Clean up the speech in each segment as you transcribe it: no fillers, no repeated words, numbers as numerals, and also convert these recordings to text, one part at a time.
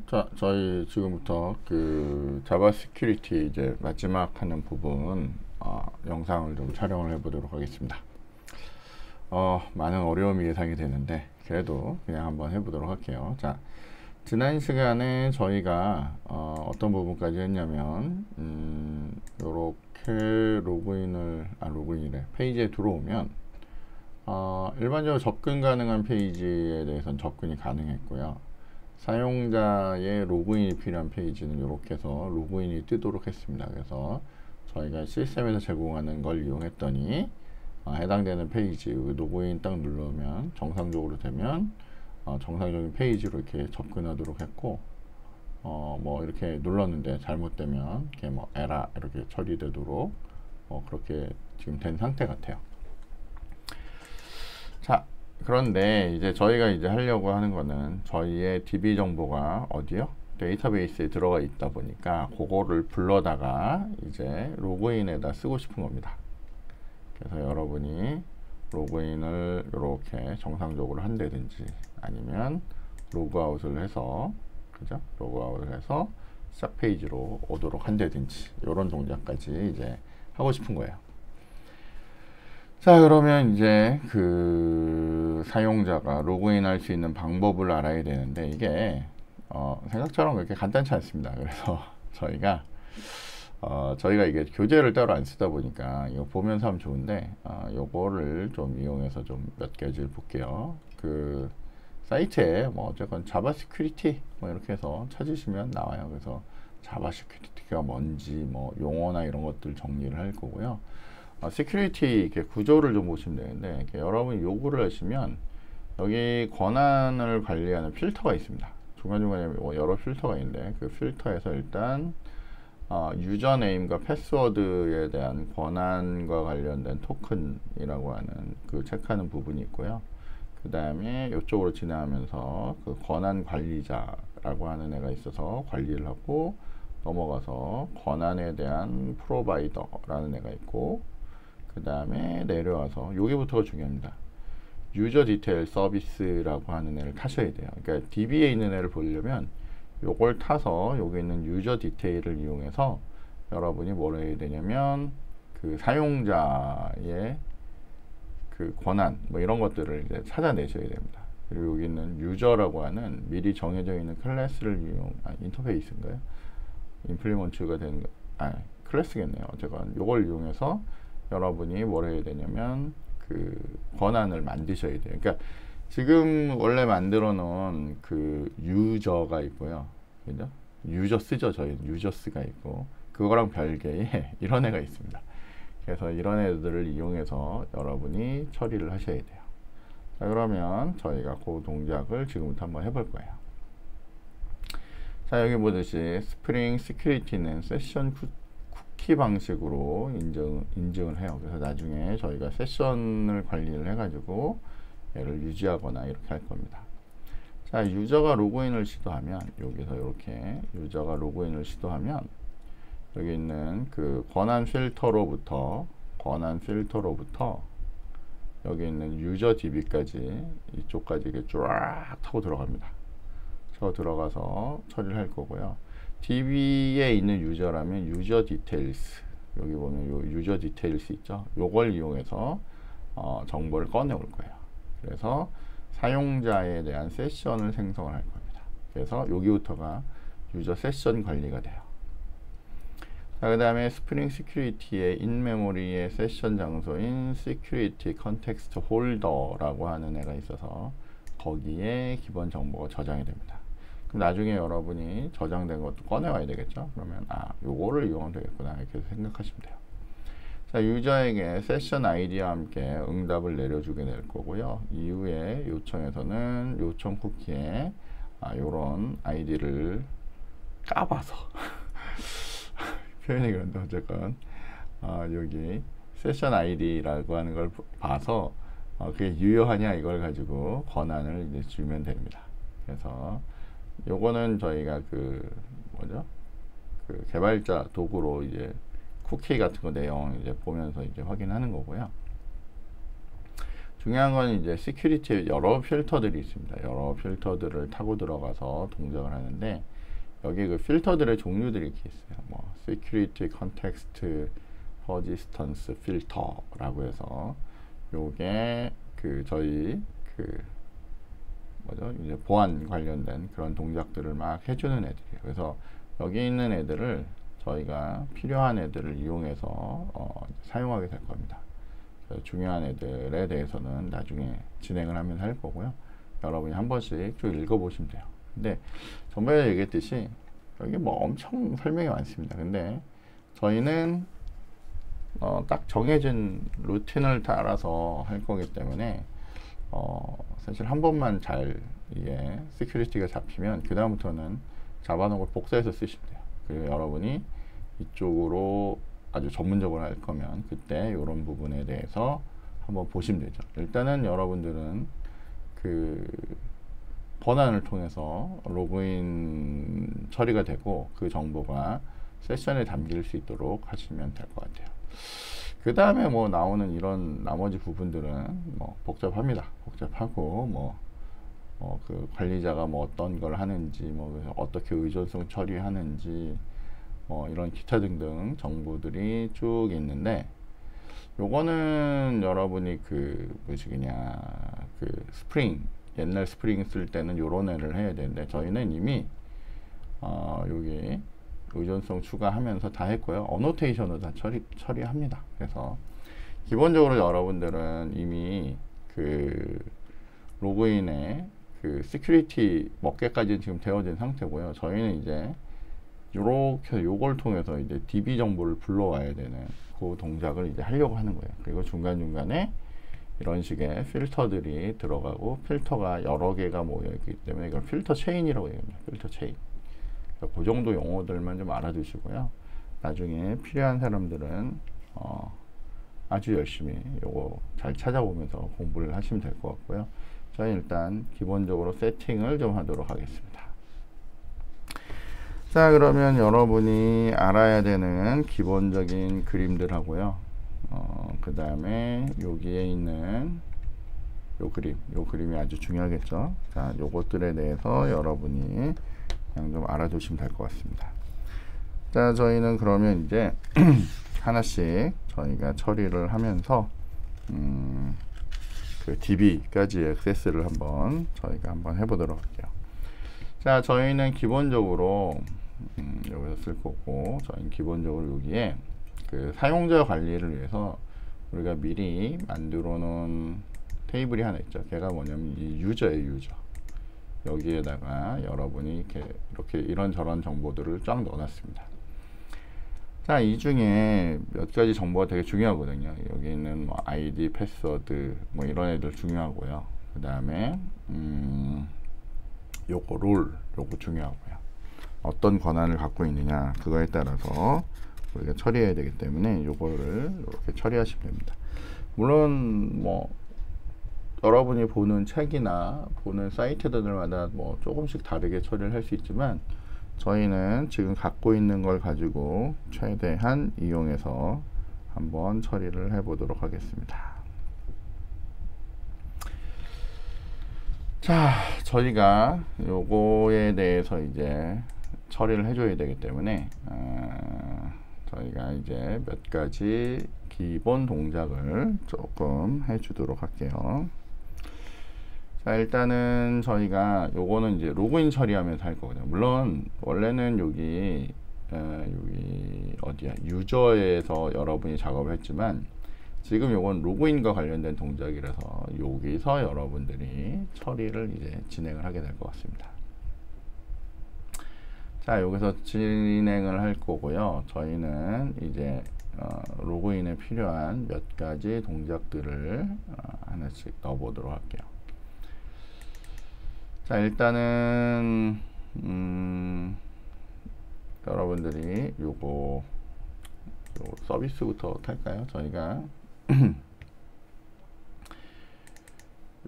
자, 저희 지금부터 그 자바 시큐리티 이제 마지막 하는 부분 영상을 좀 촬영을 해보도록 하겠습니다. 많은 어려움이 예상이 되는데 그래도 그냥 한번 해보도록 할게요. 자, 지난 시간에 저희가 어떤 부분까지 했냐면 요렇게 로그인이래 페이지에 들어오면 일반적으로 접근 가능한 페이지에 대해서는 접근이 가능했고요. 사용자의 로그인이 필요한 페이지는 이렇게 해서 로그인이 뜨도록 했습니다. 그래서 저희가 시스템에서 제공하는 걸 이용했더니 해당되는 페이지 로그인 딱 누르면 정상적으로 되면 정상적인 페이지로 이렇게 접근하도록 했고 뭐 이렇게 눌렀는데 잘못되면 이렇게 뭐 에라 이렇게 처리되도록 그렇게 지금 된 상태 같아요. 자, 그런데 이제 저희가 이제 하려고 하는 거는 저희의 DB 정보가 어디요? 데이터베이스에 들어가 있다 보니까 그거를 불러다가 이제 로그인에다 쓰고 싶은 겁니다. 그래서 여러분이 로그인을 이렇게 정상적으로 한다든지 아니면 로그아웃을 해서 그죠? 로그아웃을 해서 시작 페이지로 오도록 한다든지 이런 동작까지 이제 하고 싶은 거예요. 자, 그러면 이제 그 사용자가 로그인 할 수 있는 방법을 알아야 되는데 이게 생각처럼 그렇게 간단치 않습니다. 그래서 저희가 이게 교재를 따로 안 쓰다 보니까 이거 보면서 하면 좋은데 요거를 좀 이용해서 좀 몇 가지를 볼게요. 그 사이트에 뭐 어쨌건 자바 시큐리티 뭐 이렇게 해서 찾으시면 나와요. 그래서 자바 시큐리티가 뭔지 뭐 용어나 이런 것들 정리를 할 거고요. 시큐리티 이렇게 구조를 좀 보시면 되는데 이렇게 여러분이 요구를 하시면 여기 권한을 관리하는 필터가 있습니다. 중간중간에 뭐 여러 필터가 있는데 그 필터에서 일단 유저네임과 패스워드에 대한 권한과 관련된 토큰이라고 하는 그 체크하는 부분이 있고요. 그 다음에 이쪽으로 진행하면서 그 권한 관리자라고 하는 애가 있어서 관리를 하고 넘어가서 권한에 대한 프로바이더라는 애가 있고 그 다음에 내려와서 여기부터가 중요합니다. 유저 디테일 서비스라고 하는 애를 타셔야 돼요. 그러니까 DB에 있는 애를 보려면 요걸 타서 여기 있는 유저 디테일을 이용해서 여러분이 뭘 해야 되냐면 그 사용자의 그 권한 뭐 이런 것들을 이제 찾아내셔야 됩니다. 그리고 여기 있는 유저라고 하는 미리 정해져 있는 클래스를 인터페이스인가요? 임플리먼트가 되는 거, 클래스겠네요. 어쨌건 요걸 이용해서 여러분이 뭘 해야 되냐면 그 권한을 만드셔야 돼요. 그러니까 지금 원래 만들어 놓은 그 유저가 있고요. 그죠? 유저스죠. 저희 유저스가 있고 그거랑 별개의 이런 애가 있습니다. 그래서 이런 애들을 이용해서 여러분이 처리를 하셔야 돼요. 자, 그러면 저희가 그 동작을 지금부터 한번 해볼 거예요. 자, 여기 보듯이 스프링 시큐리티는 세션 쿠키 방식으로 인증을 해요. 그래서 나중에 저희가 세션을 관리를 해가지고 얘를 유지하거나 이렇게 할 겁니다. 자, 유저가 로그인을 시도하면 여기서 이렇게 유저가 로그인을 시도하면 여기 있는 그 권한 필터로부터 여기 있는 유저 DB까지 이쪽까지 이렇게 쫙 타고 들어갑니다. 저 들어가서 처리를 할 거고요. DB에 있는 유저라면 유저 디테일스 여기 보면 요 유저 디테일스 있죠. 요걸 이용해서 정보를 꺼내 올 거예요. 그래서 사용자에 대한 세션을 생성을 할 겁니다. 그래서 여기부터가 유저 세션 관리가 돼요. 자, 그 다음에 스프링 시큐리티의 인메모리의 세션 장소인 시큐리티 컨텍스트 홀더라고 하는 애가 있어서 거기에 기본 정보가 저장이 됩니다. 그럼 나중에 여러분이 저장된 것도 꺼내와야 되겠죠. 그러면 요거를 이용하면 되겠구나 이렇게 생각하시면 돼요. 자, 유저에게 세션 아이디와 함께 응답을 내려주게 될 거고요. 이후에 요청에서는 요청 쿠키에 요런 아이디를 까봐서 표현이 그런데 어쨌건 여기 세션 아이디라고 하는 걸 봐서 그게 유효하냐 이걸 가지고 권한을 이제 주면 됩니다. 그래서 요거는 저희가 그 뭐죠? 그 개발자 도구로 이제 쿠키 같은 거 내용 이제 보면서 이제 확인하는 거고요. 중요한 건 이제 시큐리티에 여러 필터들이 있습니다. 여러 필터들을 타고 들어가서 동작을 하는데 여기 그 필터들의 종류들이 이렇게 있어요. 뭐 Security Context Persistence Filter라고 해서 요게 그 저희 그 뭐죠? 이제 보안 관련된 그런 동작들을 막 해주는 애들이에요. 그래서 여기 있는 애들을 저희가 필요한 애들을 이용해서 사용하게 될 겁니다. 중요한 애들에 대해서는 나중에 진행을 하면 할 거고요. 여러분이 한 번씩 쭉 읽어보시면 돼요. 근데 전번에 얘기했듯이 여기 뭐 엄청 설명이 많습니다. 근데 저희는 딱 정해진 루틴을 따라서 할 거기 때문에 사실 한 번만 잘 이게 시큐리티가 잡히면 그 다음부터는 잡아놓은 걸 복사해서 쓰시면 돼요. 그리고 여러분이 이쪽으로 아주 전문적으로 할 거면 그때 이런 부분에 대해서 한번 보시면 되죠. 일단은 여러분들은 그 번안을 통해서 로그인 처리가 되고 그 정보가 세션에 담길 수 있도록 하시면 될 것 같아요. 그 다음에 뭐 나오는 이런 나머지 부분들은 뭐 복잡합니다. 복잡하고 그 관리자가 뭐 어떤 걸 하는지 뭐 어떻게 의존성 처리하는지 뭐 이런 기타 등등 정보들이 쭉 있는데 요거는 여러분이 그 뭐시기냐 그 스프링 옛날 스프링 쓸 때는 요런 애를 해야 되는데 저희는 이미 여기 의존성 추가하면서 다 했고요. 어노테이션으로 다 처리합니다. 그래서 기본적으로 여러분들은 이미 그 로그인에 그 시큐리티 몇 개까지는 지금 되어진 상태고요. 저희는 이제 요렇게 요걸 통해서 이제 DB 정보를 불러와야 되는 그 동작을 이제 하려고 하는 거예요. 그리고 중간중간에 이런 식의 필터들이 들어가고 필터가 여러 개가 모여 있기 때문에 이걸 필터 체인이라고 얘기합니다. 필터 체인. 그 정도 용어들만 좀 알아두시고요. 나중에 필요한 사람들은 아주 열심히 요거 잘 찾아보면서 공부를 하시면 될 것 같고요. 저는 일단 기본적으로 세팅을 좀 하도록 하겠습니다. 자, 그러면 여러분이 알아야 되는 기본적인 그림들 하고요. 그 다음에 여기에 있는 요 그림이 아주 중요하겠죠. 자, 요것들에 대해서 여러분이 그냥 좀 알아두시면 될 것 같습니다. 자, 저희는 그러면 이제 하나씩 저희가 처리를 하면서 그 DB까지 액세스를 저희가 한번 해보도록 할게요. 자, 저희는 기본적으로 여기서 쓸 거고, 저희는 기본적으로 여기에 그 사용자 관리를 위해서 우리가 미리 만들어 놓은 테이블이 하나 있죠. 걔가 뭐냐면 이 유저예요, 유저. 여기에다가 여러분이 이렇게 이런저런 정보들을 쫙 넣어놨습니다. 자, 이 중에 몇 가지 정보가 되게 중요하거든요. 여기 있는 뭐 아이디, 패스워드 뭐 이런 애들 중요하고요. 그 다음에 요거 요거 중요하고요. 어떤 권한을 갖고 있느냐 그거에 따라서 우리가 처리해야 되기 때문에 요거를 이렇게 처리하시면 됩니다. 물론 뭐 여러분이 보는 책이나 보는 사이트들마다 뭐 조금씩 다르게 처리를 할 수 있지만 저희는 지금 갖고 있는 걸 가지고 최대한 이용해서 한번 처리를 해 보도록 하겠습니다. 자, 저희가 요거에 대해서 이제 처리를 해줘야 되기 때문에 저희가 이제 몇 가지 기본 동작을 조금 해주도록 할게요. 자, 일단은 저희가 요거는 이제 로그인 처리하면서 할 거거든요. 물론 원래는 여기 어디야 유저에서 여러분이 작업을 했지만 지금 요건 로그인과 관련된 동작이라서 여기서 여러분들이 처리를 이제 진행을 하게 될 것 같습니다. 자, 여기서 진행을 할 거고요. 저희는 이제 로그인에 필요한 몇 가지 동작들을 하나씩 넣어 보도록 할게요. 자, 일단은 여러분들이 요거 서비스부터 탈까요? 저희가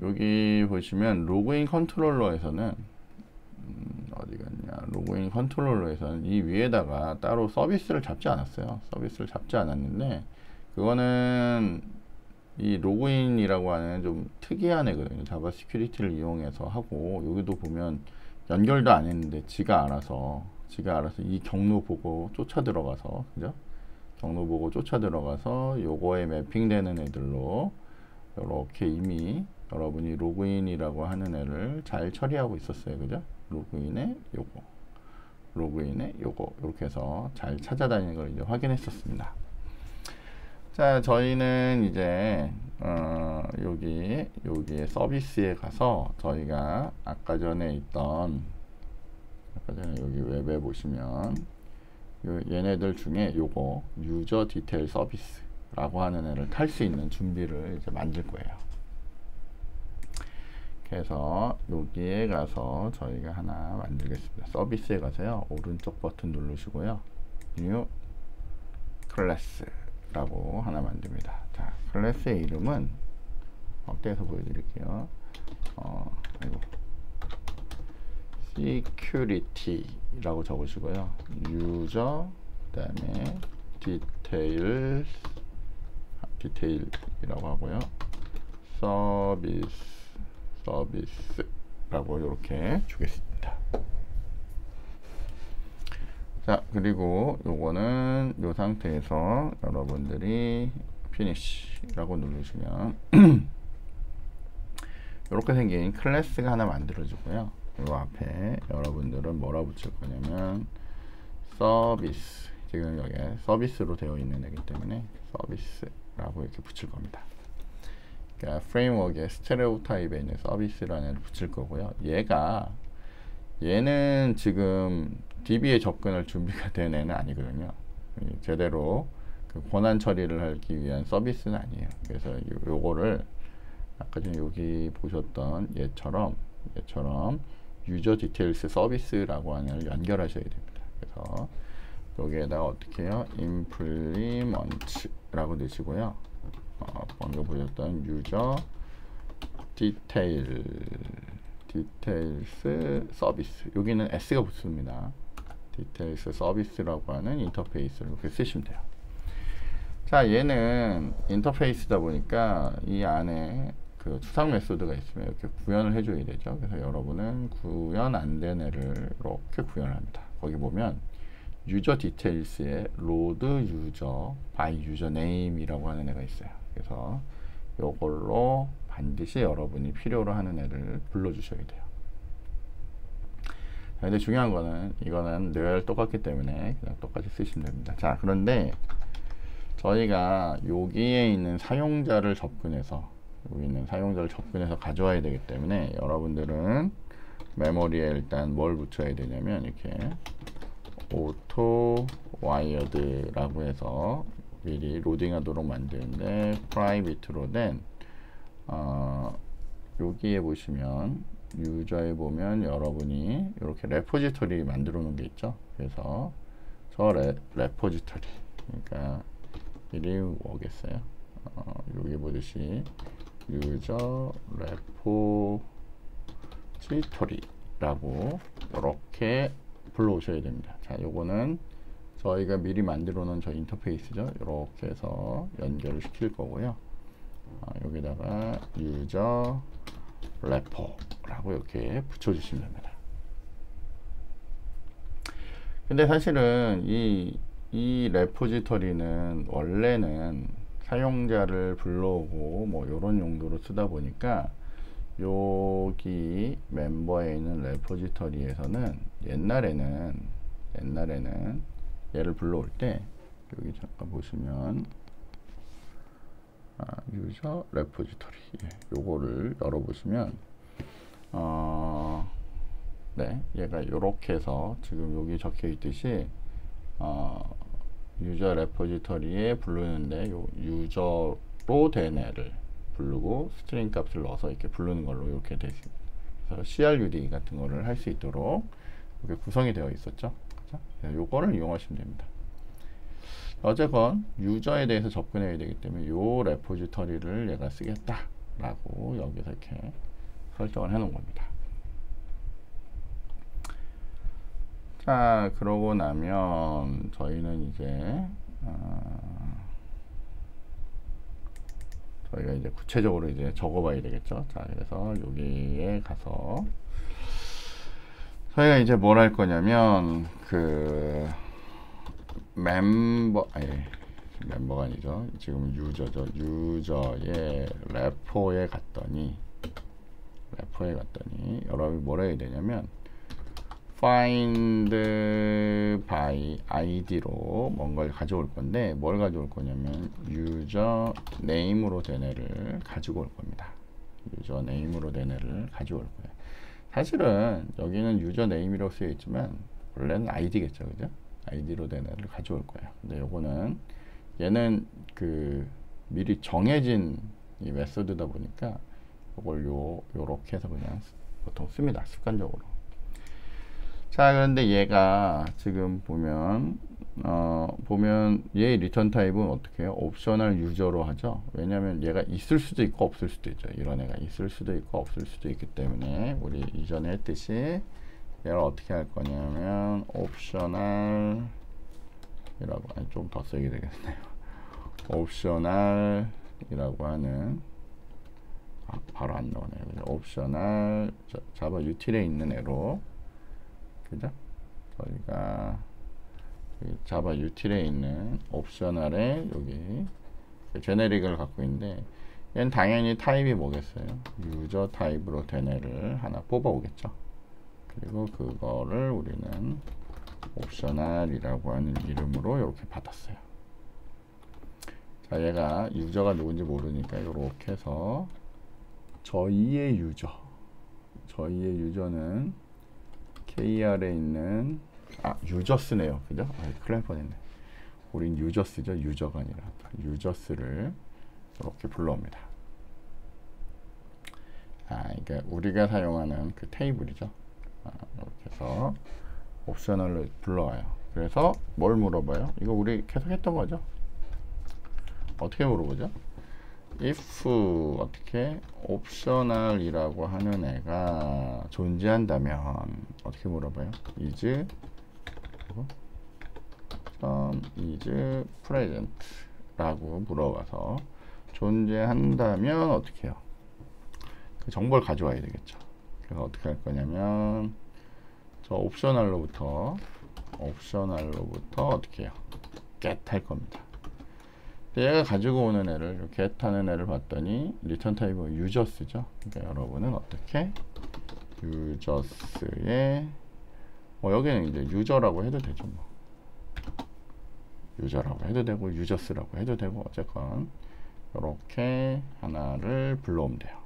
여기 보시면 로그인 컨트롤러에서는 어디 갔냐, 로그인 컨트롤러에서는 이 위에다가 따로 서비스를 잡지 않았어요. 서비스를 잡지 않았는데 그거는 이 로그인이라고 하는 좀 특이한 애거든요. 자바 시큐리티를 이용해서 하고, 여기도 보면 연결도 안 했는데 지가 알아서 이 경로 보고 쫓아 들어가서, 그죠? 경로 보고 쫓아 들어가서 요거에 매핑되는 애들로 이렇게 이미 여러분이 로그인이라고 하는 애를 잘 처리하고 있었어요. 그죠? 로그인에 요거 이렇게 해서 잘 찾아다니는 걸 이제 확인했었습니다. 자, 저희는 이제 여기에 서비스에 가서 저희가 아까 전에 여기 웹에 보시면 얘네들 중에 요거 유저 디테일 서비스라고 하는 애를 탈 수 있는 준비를 이제 만들 거예요. 그래서 여기에 가서 저희가 하나 만들겠습니다. 서비스에 가서요, 오른쪽 버튼 누르시고요, 뉴 클래스라고 하나 만듭니다. 자, 클래스의 이름은 떼서 보여드릴게요. security라고 적으시고요, 유저 그다음에 디테일이라고 하고요, 서비스라고 이렇게 주겠습니다. 자, 그리고 요거는 요 상태에서 여러분들이 피니쉬라고 누르시면 이렇게 생긴 클래스가 하나 만들어지고요, 요 앞에 여러분들은 뭐라 붙일 거냐면 서비스, 지금 여기에 서비스로 되어 있는 애기 때문에 서비스라고 이렇게 붙일 겁니다. 그러니까 프레임워크의 스테레오 타입에 있는 서비스라는 애를 붙일 거고요. 얘는 지금 DB에 접근할 준비가 된 애는 아니거든요. 제대로 그 권한 처리를 하기 위한 서비스는 아니에요. 그래서 요거를 아까 전에 여기 보셨던 얘처럼 유저 디테일스 서비스라고 하는 걸 연결하셔야 됩니다. 그래서 여기에다가 어떻게 해요? implement라고 넣으시고요, 방금 보셨던 유저 디테일스 서비스, 여기는 S가 붙습니다. 디테일스 서비스라고 하는 인터페이스를 이렇게 쓰시면 돼요. 자, 얘는 인터페이스다 보니까 이 안에 그 추상 메소드가 있으면 이렇게 구현을 해줘야 되죠. 그래서 여러분은 구현 안 된 애를 이렇게 구현을 합니다. 거기 보면 유저 디테일스에 로드 유저 바이 유저 네임이라고 하는 애가 있어요. 그래서 요걸로 반드시 여러분이 필요로 하는 애를 불러주셔야 돼요. 근데 중요한 거는 이거는 늘 똑같기 때문에 그냥 똑같이 쓰시면 됩니다. 자, 그런데 저희가 여기에 있는 사용자를 접근해서 가져와야 되기 때문에 여러분들은 메모리에 일단 뭘 붙여야 되냐면 이렇게 오토 와이어드라고 해서 미리 로딩하도록 만드는데 프라이빗으로 된 여기에 보시면 유저에 보면 여러분이 이렇게 레포지터리 만들어 놓은 게 있죠. 그래서 저 레포지터리, 그러니까 이름이 뭐겠어요? 여기 보듯이 유저 레포지터리라고 이렇게 불러오셔야 됩니다. 자, 요거는 저희가 미리 만들어 놓은 저 인터페이스죠. 이렇게 해서 연결을 시킬 거고요. 여기다가 유저 레포라고 이렇게 붙여주시면 됩니다. 근데 사실은 이 레포지터리는 원래는 사용자를 불러오고 뭐 이런 용도로 쓰다 보니까 여기 멤버에 있는 레포지터리에서는 옛날에는 얘를 불러올 때 여기 잠깐 보시면 유저 레포지터리, 요거를 열어보시면 네, 얘가 이렇게 해서 지금 여기 적혀 있듯이 유저 레포지터리에 부르는데 요 유저로 된 애를 부르고 스트링 값을 넣어서 이렇게 부르는 걸로 이렇게 되어 있습니다. 그래서 CRUD 같은 거를 할 수 있도록 이렇게 구성이 되어 있었죠. 그렇죠? 요거를 이용하시면 됩니다. 어쨌건 유저에 대해서 접근해야 되기 때문에 요 레포지터리를 얘가 쓰겠다라고 여기서 이렇게 설정을 해 놓은 겁니다. 자, 그러고 나면 저희는 이제 저희가 이제 구체적으로 이제 적어봐야 되겠죠. 자, 그래서 여기에 가서 저희가 이제 뭘 할 거냐면 그 멤버가 아니죠. 지금 유저죠. 유저의 레포에 갔더니 여러분이 뭘 해야 되냐면 find by id로 뭔가를 가져올 건데 뭘 가져올 거냐면 유저 네임으로 된 애를 가지고 올 겁니다. 유저 네임으로 된 애를 가져올 거예요. 사실은 여기는 유저 네임이라고 쓰여 있지만 원래는 id겠죠, 그죠? id로 된 애를 가져올 거예요. 근데 요거는 얘는 그 미리 정해진 이 메소드다 보니까 이걸 요렇게 해서 그냥 보통 씁니다, 습관적으로. 자, 그런데 얘가 지금 보면 얘 리턴 타입은 어떻게 해요? 옵셔널 유저로 하죠. 왜냐면 얘가 있을 수도 있고 없을 수도 있죠. 이런 애가 있을 수도 있고 없을 수도 있기 때문에 우리 이전에 했듯이 얘를 어떻게 할 거냐면 옵셔널 이라고 좀 더 쓰게 되겠네요. 옵셔널이라고 하는 바로 안 나오네요. 옵셔널 자바 유틸에 있는 애로, 그죠? 저희가 자바 유틸에 있는 옵셔널에 여기 제네릭을 갖고 있는데 얘는 당연히 타입이 뭐겠어요? 유저 타입으로 된 애를 하나 뽑아 오겠죠. 그리고 그거를 우리는 옵셔널이라고 하는 이름으로 이렇게 받았어요. 자, 얘가 유저가 누군지 모르니까 이렇게 해서 저희의 유저는 KR에 있는 유저스네요. 그죠? 큰일 날 뻔했네. 우린 유저스죠. 유저가 아니라 유저스를 이렇게 불러옵니다. 그러니까 우리가 사용하는 그 테이블이죠. 이렇게 해서 옵셔널로 불러와요. 그래서 뭘 물어봐요? 이거 우리 계속 했던 거죠. 어떻게 물어보죠? if 어떻게 옵셔널이라고 하는 애가 존재한다면 어떻게 물어봐요? is present 라고 물어봐서 존재한다면 어떻게 해요? 그 정보를 가져와야 되겠죠. 그래서 어떻게 할 거냐면 저 옵셔널로부터 어떻게 해요? get 할 겁니다. 얘가 가지고 오는 애를 get 하는 애를 봤더니 리턴 타입은 유저스죠. 그러니까 여러분은 어떻게 유저스에 여기는 이제 유저라고 해도 되죠. 뭐 유저라고 해도 되고 유저스라고 해도 되고 어쨌건 이렇게 하나를 불러오면 돼요.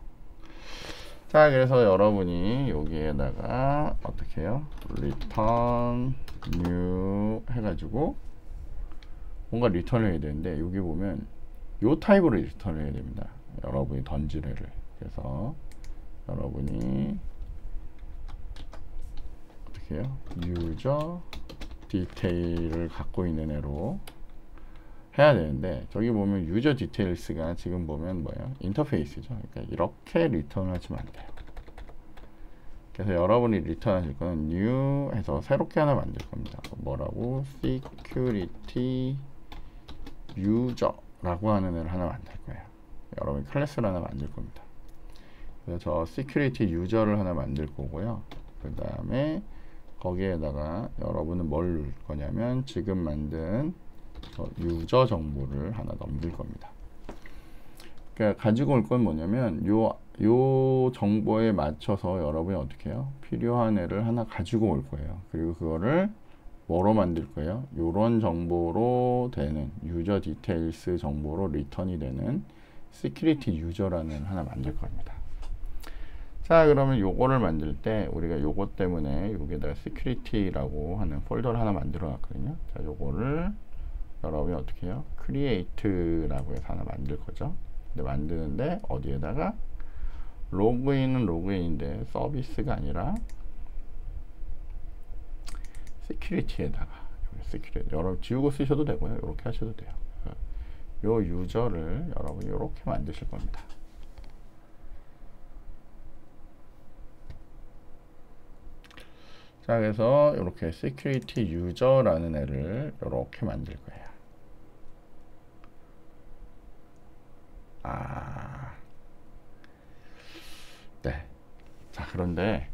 자, 그래서 여러분이 여기에다가 어떻게 해요? return new 해가지고 뭔가 리턴을 해야 되는데 여기 보면 요 타입으로 리턴을 해야 됩니다. 여러분이 던질 애를. 그래서 여러분이 어떻게 해요? 유저 디테일을 갖고 있는 애로 해야 되는데 저기 보면 유저 디테일스가 지금 보면 뭐예요? 인터페이스죠. 그러니까 이렇게 리턴을 하시면 안 돼요. 그래서 여러분이 리턴하실 거는 new 해서 새롭게 하나 만들 겁니다. 뭐라고? security user라고 하는 애를 하나 만들 거예요. 여러분이 클래스를 하나 만들 겁니다. 그래서 저 security user를 하나 만들 거고요. 그 다음에 거기에다가 여러분은 뭘 넣을 거냐면 지금 만든 유저 정보를 하나 넘길 겁니다. 그러니까 가지고 올 건 뭐냐면 요 정보에 맞춰서 여러분이 어떻게 해요? 필요한 애를 하나 가지고 올 거예요. 그리고 그거를 뭐로 만들 거예요? 요런 정보로 되는 유저 디테일스 정보로 리턴이 되는 시큐리티 유저라는 하나 만들 겁니다. 자, 그러면 요거를 만들 때 우리가 요거 때문에 여기에다가 security라고 하는 폴더를 하나 만들어 놨거든요. 자, 요거를 여러분이 어떻게 해요? create라고 해서 하나 만들 거죠. 근데 만드는데 어디에다가 로그인은 로그인인데 서비스가 아니라 security에다가 security 여러분 지우고 쓰셔도 되고요. 이렇게 하셔도 돼요. 요 유저를 여러분이 이렇게 만드실 겁니다. 자, 그래서 이렇게 security user라는 애를 이렇게 만들 거예요. 네. 자, 그런데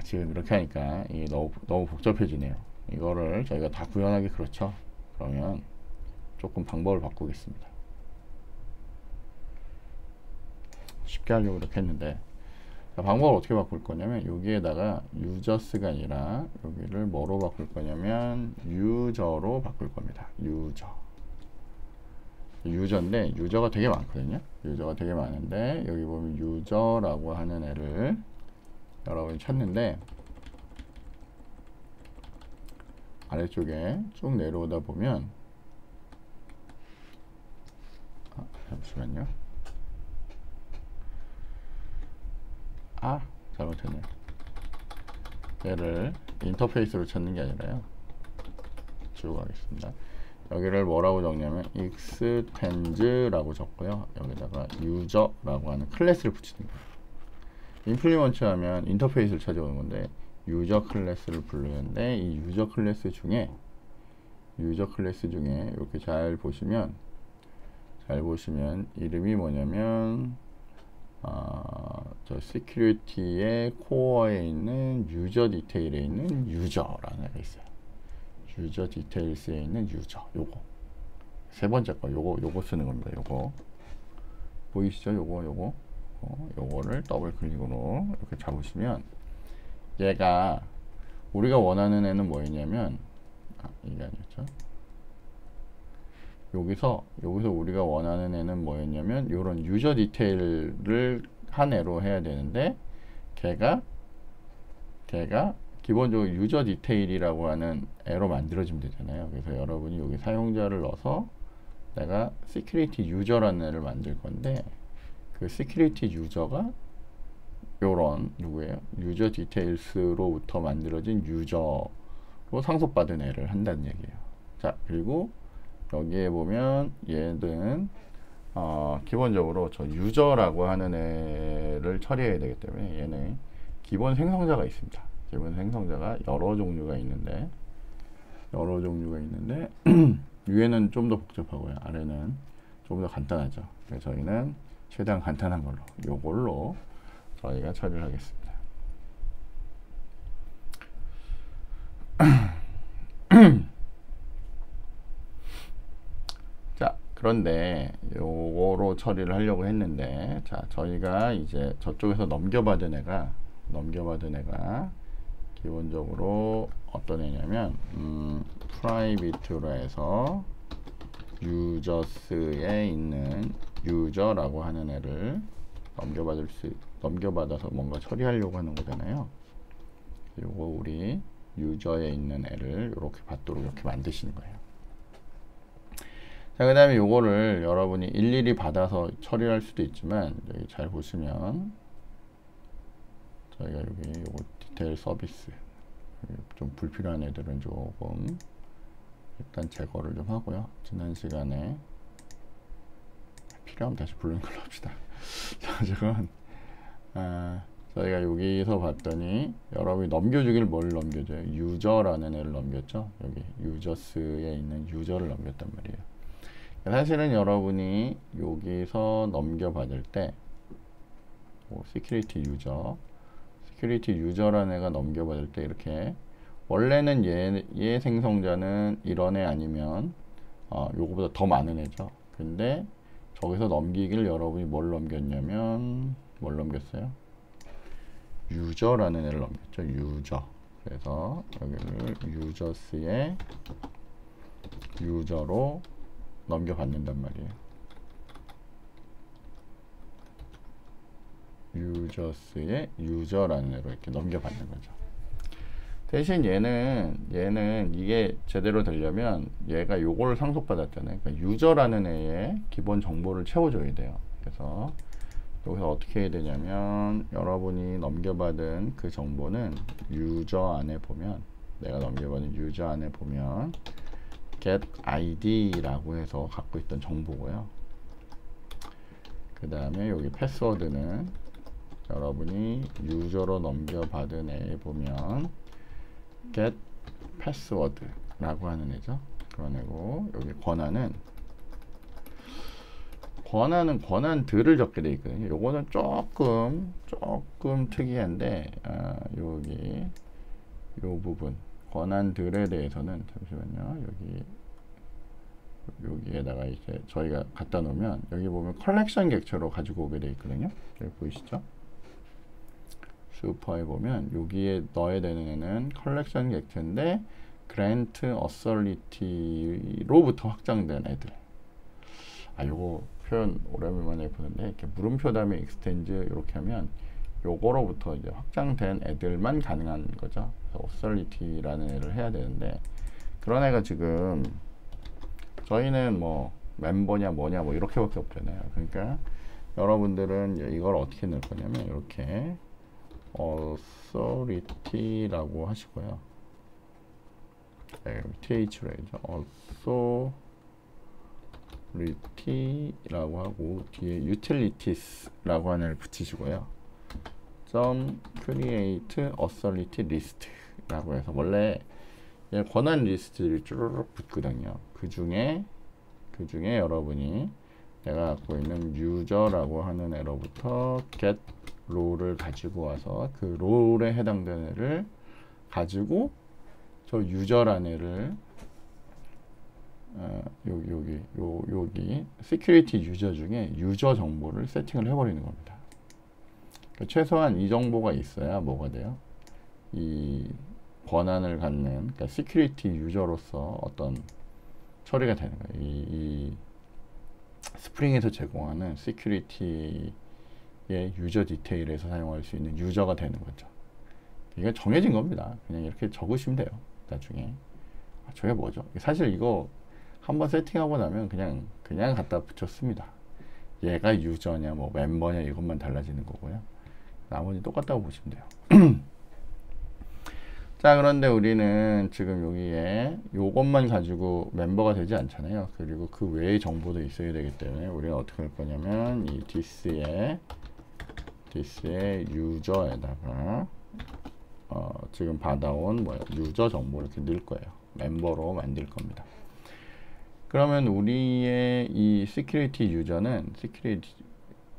지금 이렇게 하니까 이게 너무 복잡해지네요. 이거를 저희가 다 구현하기 그렇죠. 그러면 조금 방법을 바꾸겠습니다. 쉽게 하려고 이렇게 했는데, 자, 방법을 어떻게 바꿀 거냐면 여기에다가 유저스가 아니라 여기를 뭐로 바꿀 거냐면 유저로 바꿀 겁니다. 유저인데 유저가 되게 많거든요. 유저가 되게 많은데 여기 보면 유저라고 하는 애를 여러분이 찾는데 아래쪽에 쭉 내려오다 보면 잠시만요. 잘못했네요. 얘를 인터페이스로 찾는 게 아니라요. 지우고 가겠습니다. 여기를 뭐라고 적냐면 extens라고 적고요. 여기다가 user라고 하는 클래스를 붙이는 거예요. 임플리먼트 하면 인터페이스를 찾아오는 건데 유저 클래스를 부르는데 이 유저 클래스 중에 이렇게 잘 보시면 이름이 뭐냐면 저 시큐리티의 코어에 있는 유저 디테일에 있는 유저라는 애가 있어요. 유저 디테일스에 있는 유저, 요거 세 번째 거, 요거 쓰는 겁니다. 요거 보이시죠? 요거를 더블 클릭으로 이렇게 잡으시면 얘가 우리가 원하는 애는 뭐였냐면 이게 아니었죠. 여기서 우리가 원하는 애는 뭐였냐면 요런 유저 디테일을 한 애로 해야 되는데 걔가 기본적으로 유저 디테일이라고 하는 애로 만들어지면 되잖아요. 그래서 여러분이 여기 사용자를 넣어서 내가 시큐리티 유저라는 애를 만들 건데 그 시큐리티 유저가 요런 누구예요? 유저 디테일스로부터 만들어진 유저로 상속받은 애를 한다는 얘기예요. 자, 그리고 여기에 보면 얘는 기본적으로 저 유저라고 하는 애를 처리해야 되기 때문에 얘는 기본 생성자가 있습니다. 기본 생성자가 여러 종류가 있는데 위에는 좀 더 복잡하고요. 아래는 좀 더 간단하죠. 그래서 저희는 최대한 간단한 걸로 요걸로 저희가 처리를 하겠습니다. 자, 그런데 요거로 처리를 하려고 했는데 자, 저희가 이제 저쪽에서 넘겨받은 애가 기본적으로 어떤 애냐면 프라이빗으로 해서 유저스에 있는 유저라고 하는 애를 넘겨받아서 뭔가 처리하려고 하는 거잖아요. 요거 우리 유저에 있는 애를 이렇게 받도록 이렇게 만드시는 거예요. 자, 그 다음에 요거를 여러분이 일일이 받아서 처리할 수도 있지만 여기 잘 보시면 저희가 여기 요거 디테일 서비스 좀 불필요한 애들은 조금 일단 제거를 좀 하고요. 지난 시간에 필요하면 다시 부르는 걸로 합시다. 자, 지금 저희가 여기서 봤더니 여러분이 넘겨주길 뭘 넘겨줘요? 유저라는 애를 넘겼죠. 여기 유저스에 있는 유저를 넘겼단 말이에요. 사실은 여러분이 여기서 넘겨받을 때 시큐리티 유저라는 애가 넘겨받을 때 이렇게 원래는 얘 생성자는 이런 애 아니면 요거보다 더 많은 애죠. 근데 저기서 넘기길 여러분이 뭘 넘겼냐면 뭘 넘겼어요? 유저라는 애를 넘겼죠. 유저. 그래서 여기를 유저스의 유저로 넘겨받는단 말이에요. 유저스의 유저라는 애로 이렇게 넘겨받는 거죠. 대신 얘는 이게 제대로 되려면 얘가 요거를 상속받았잖아요. 그러니까 유저라는 애의 기본 정보를 채워줘야 돼요. 그래서 여기서 어떻게 해야 되냐면 여러분이 넘겨받은 그 정보는 유저 안에 보면 내가 넘겨받은 유저 안에 보면 get id라고 해서 갖고 있던 정보고요. 그 다음에 여기 패스워드는 여러분이 유저로 넘겨받은 애에 보면 get password라고 하는 애죠. 그런 애고 여기 권한은 권한들을 적게 되어 있거든요. 요거는 조금 특이한데, 여기 요 부분 권한들에 대해서는 잠시만요. 여기에다가 이제 저희가 갖다 놓으면 여기 보면 컬렉션 객체로 가지고 오게 되어 있거든요. 여기 보이시죠? 슈퍼에 보면 여기에 넣어야 되는 애는 컬렉션 객체인데 그랜트 어설리티로부터 확장된 애들. 요거 표현 오랜만에 보는데 이렇게 물음표 다음에 익스텐즈 이렇게 하면 요거로부터 이제 확장된 애들만 가능한 거죠. 어설리티라는 애를 해야 되는데 그런 애가 지금 저희는 뭐 멤버냐 뭐냐 뭐 이렇게밖에 없잖아요. 그러니까 여러분들은 이걸 어떻게 넣을 거냐면 이렇게 authority라고 하시고요. th로 해야죠. authority라고 하고 뒤에 utilities라고 하는 걸 붙이시고요. create authority list라고 해서 원래 권한 리스트를 쭈르륵 붙거든요. 그 중에 여러분이 내가 갖고 있는 유저라고 하는 애로부터 get 롤을 가지고 와서 그 롤에 해당되는 애를 가지고 저 유저라는 애를 여기 시큐리티 유저 중에 유저 정보를 세팅을 해버리는 겁니다. 그러니까 최소한 이 정보가 있어야 뭐가 돼요? 이 권한을 갖는, 그러니까 시큐리티 유저로서 어떤 처리가 되는 거예요. 이 스프링에서 제공하는 시큐리티의 유저 디테일에서 사용할 수 있는 유저가 되는 거죠. 이게 정해진 겁니다. 그냥 이렇게 적으시면 돼요. 나중에. 저게 뭐죠? 사실 이거 한번 세팅하고 나면 그냥 갖다 붙였습니다. 얘가 유저냐 뭐 멤버냐 이것만 달라지는 거고요. 나머지 똑같다고 보시면 돼요. 자, 그런데 우리는 지금 여기에 요것만 가지고 멤버가 되지 않잖아요. 그리고 그 외의 정보도 있어야 되기 때문에 우리는 어떻게 할 거냐면 이 this의 유저에다가 지금 받아온 유저 정보를 이렇게 넣을 거예요. 멤버로 만들 겁니다. 그러면 우리의 이 시큐리티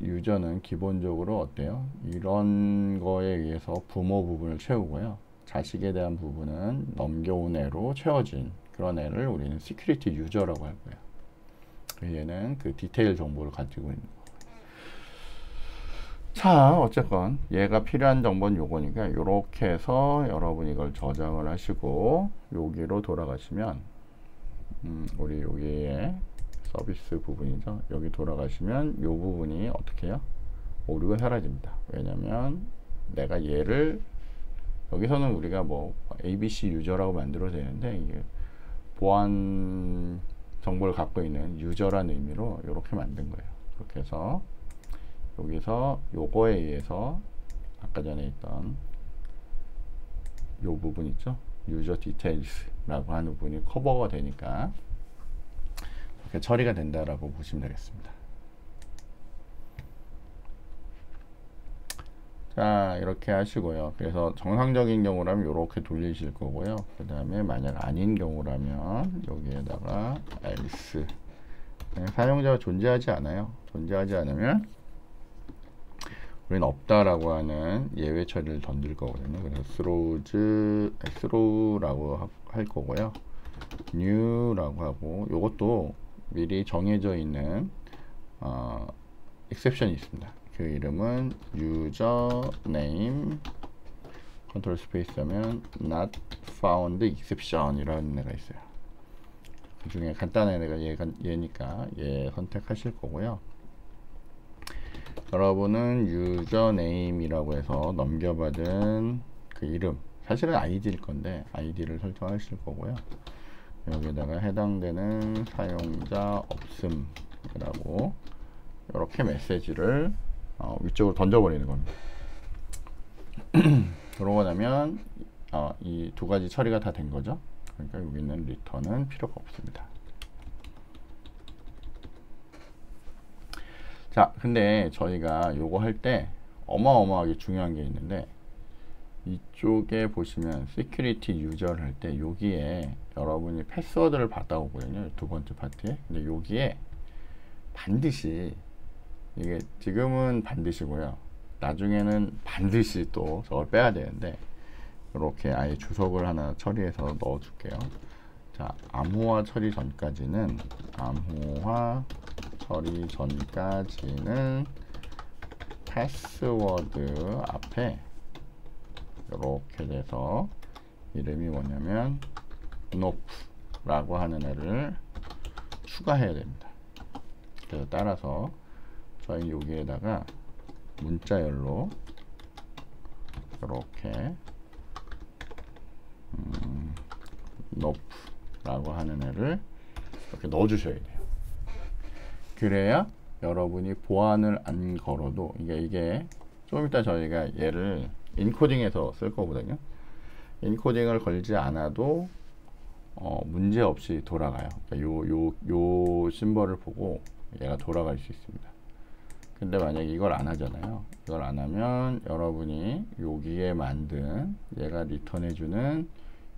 유저는 기본적으로 어때요? 이런 거에 의해서 부모 부분을 채우고요. 자식에 대한 부분은 넘겨온 애로 채워진 그런 애를 우리는 시큐리티 유저라고 할 거예요. 얘는 그 디테일 정보를 가지고 있는 거. 자, 어쨌건 얘가 필요한 정보는 요거니까 이렇게 해서 여러분 이걸 저장을 하시고 여기로 돌아가시면 우리 여기에 서비스 부분이죠. 여기 돌아가시면 요 부분이 어떻게 해요? 오류가 사라집니다. 왜냐면 내가 얘를 여기서는 우리가 뭐 ABC 유저라고 만들어도 되는데 이게 보안 정보를 갖고 있는 유저라는 의미로 이렇게 만든 거예요. 이렇게 해서 여기서 요거에 의해서 아까 전에 있던 요 부분 있죠? 유저 디테일스라고 하는 부분이 커버가 되니까 이렇게 처리가 된다라고 보시면 되겠습니다. 자, 이렇게 하시고요. 그래서 정상적인 경우라면 이렇게 돌리실 거고요. 그 다음에 만약 아닌 경우라면 여기에다가 else 사용자가 존재하지 않아요. 존재하지 않으면 우리는 없다라고 하는 예외 처리를 던질 거거든요. 그래서 throw라고 할 거고요. new라고 하고 이것도 미리 정해져 있는 exception이 있습니다. 그 이름은 username 컨트롤 스페이스 하면 not found exception 이라는 애가 있어요. 그 중에 간단한 애가 얘니까 얘 선택하실 거고요. 여러분은 유저네임이라고 해서 넘겨받은 그 이름, 사실은 아이디일 건데 아이디를 설정하실 거고요. 여기다가 해당되는 사용자 없음이라고 이렇게 메시지를 위쪽으로 던져버리는 겁니다. 그러고 나면 이 두 가지 처리가 다 된 거죠. 그러니까 여기는 리턴은 필요가 없습니다. 자, 근데 저희가 요거 할 때 어마어마하게 중요한 게 있는데 이쪽에 보시면 시큐리티 유저를 할 때 여기에 여러분이 패스워드를 받아오거든요. 두 번째 파트에. 근데 여기에 반드시 이게 지금은 반드시고요. 나중에는 반드시 또 저걸 빼야 되는데 이렇게 아예 주석을 하나 처리해서 넣어 줄게요. 자, 암호화 처리 전까지는 패스워드 앞에 이렇게 돼서 이름이 뭐냐면 nope라고 하는 애를 추가해야 됩니다. 그래서 따라서 저희 여기에다가 문자열로 이렇게 nope라고 하는 애를 이렇게 넣어 주셔야 돼요. 그래야 여러분이 보안을 안 걸어도 이게 좀 이따 저희가 얘를 인코딩해서 쓸 거거든요. 인코딩을 걸지 않아도 문제 없이 돌아가요. 그러니까 요 심벌을 보고 얘가 돌아갈 수 있습니다. 근데 만약에 이걸 안 하잖아요. 이걸 안 하면 여러분이 여기에 만든 얘가 리턴해주는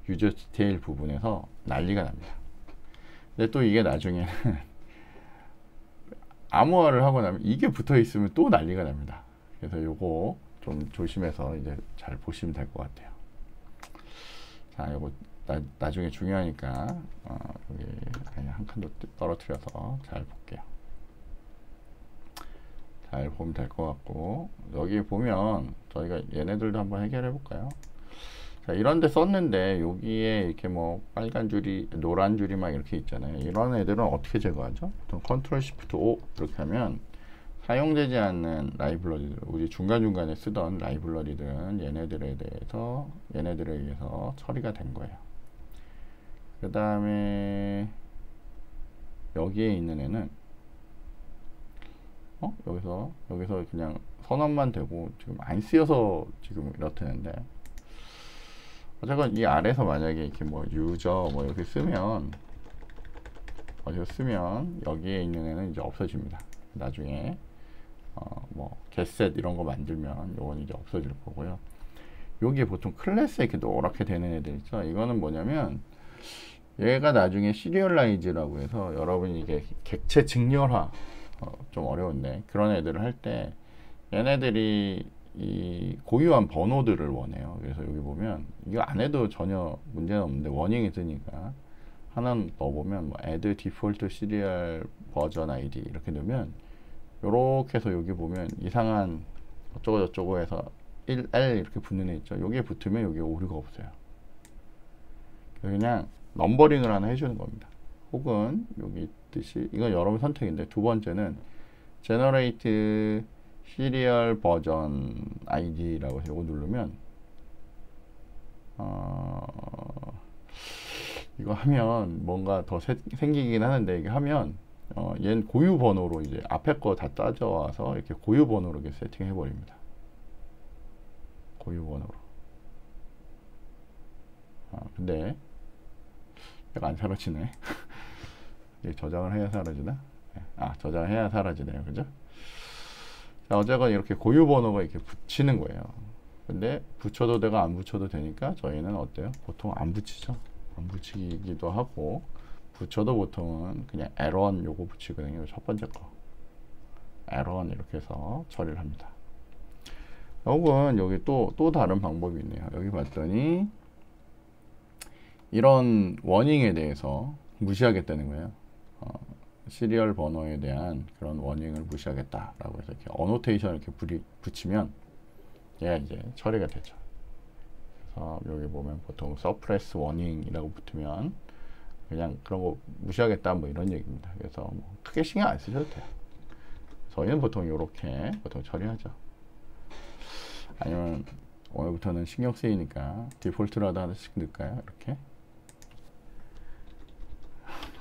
유저 디테일 부분에서 난리가 납니다. 근데 또 이게 나중에는 암호화를 하고 나면 이게 붙어 있으면 또 난리가 납니다. 그래서 요거 좀 조심해서 이제 잘 보시면 될 것 같아요. 자, 요거 나중에 중요하니까 여기 한 칸 더 떨어뜨려서 잘 볼게요. 잘 보면 될 것 같고, 여기 보면 저희가 얘네들도 한번 해결해 볼까요? 자, 이런 데 썼는데 여기에 이렇게 뭐 빨간 줄이 노란 줄이 막 이렇게 있잖아요. 이런 애들은 어떻게 제거하죠? 보통 컨트롤 시프트 O 이렇게 하면 사용되지 않는 라이브러리들, 우리 중간중간에 쓰던 라이브러리들은 얘네들에 의해서 처리가 된 거예요. 그 다음에 여기에 있는 애는 여기서 그냥 선언만 되고 지금 안 쓰여서 지금 이렇다는데, 어쨌건 이 아래에서 만약에 이렇게 뭐 유저 뭐 이렇게 쓰면 여기에 있는 애는 이제 없어집니다. 나중에 뭐 getset 이런 거 만들면 요건 이제 없어질 거고요. 여기에 보통 클래스에 이렇게 노랗게 되는 애들 있죠. 이거는 뭐냐면 얘가 나중에 시리얼라이즈라고 해서 여러분이 이게 객체 직렬화 좀 어려운데 그런 애들을 할 때 얘네들이 이 고유한 번호들을 원해요. 그래서 여기 보면 이거 안 해도 전혀 문제는 없는데 워닝이 뜨니까 하나 넣어보면 뭐 add default serial version ID 이렇게 넣으면 요렇게 해서 여기 보면 이상한 어쩌고 저쩌고 해서 1L 이렇게 붙는 애 있죠. 여기에 붙으면 여기에 오류가 없어요. 그냥 넘버링을 하나 해주는 겁니다. 혹은 여기 있듯이 이건 여러분 선택인데, 두 번째는 generate serial version ID라고 해서 이거 누르면 이거 하면 뭔가 더 생기긴 하는데, 이게 하면 얘는 고유 번호로 이제 앞에 거 다 따져와서 이렇게 고유 번호로 이렇게 세팅해 버립니다. 고유 번호로. 근데 얘가 안 사라지네. 저장을 해야 사라지나? 저장을 해야 사라지네요. 그죠? 자, 어쨌건 이렇게 고유 번호가 이렇게 붙이는 거예요. 근데 붙여도 되고 안 붙여도 되니까 저희는 어때요? 보통 안 붙이죠. 안 붙이기도 하고, 붙여도 보통은 그냥 에런 요거 붙이거든요. 첫 번째 거 에런 이렇게 해서 처리를 합니다. 혹은 여기 또 다른 방법이 있네요. 여기 봤더니 이런 워닝에 대해서 무시하겠다는 거예요. 시리얼 번호에 대한 그런 워닝을 무시하겠다라고 해서 이렇게 어노테이션을 이렇게 붙이면 얘가 이제 처리가 되죠. 그래서 여기 보면 보통 서프레스 워닝이라고 붙으면 그냥 그런 거 무시하겠다 뭐 이런 얘기입니다. 그래서 뭐 크게 신경 안 쓰셔도 돼요. 저희는 보통 이렇게 보통 처리하죠. 아니면 오늘부터는 신경 쓰이니까 디폴트라도 하나씩 넣을까요? 이렇게.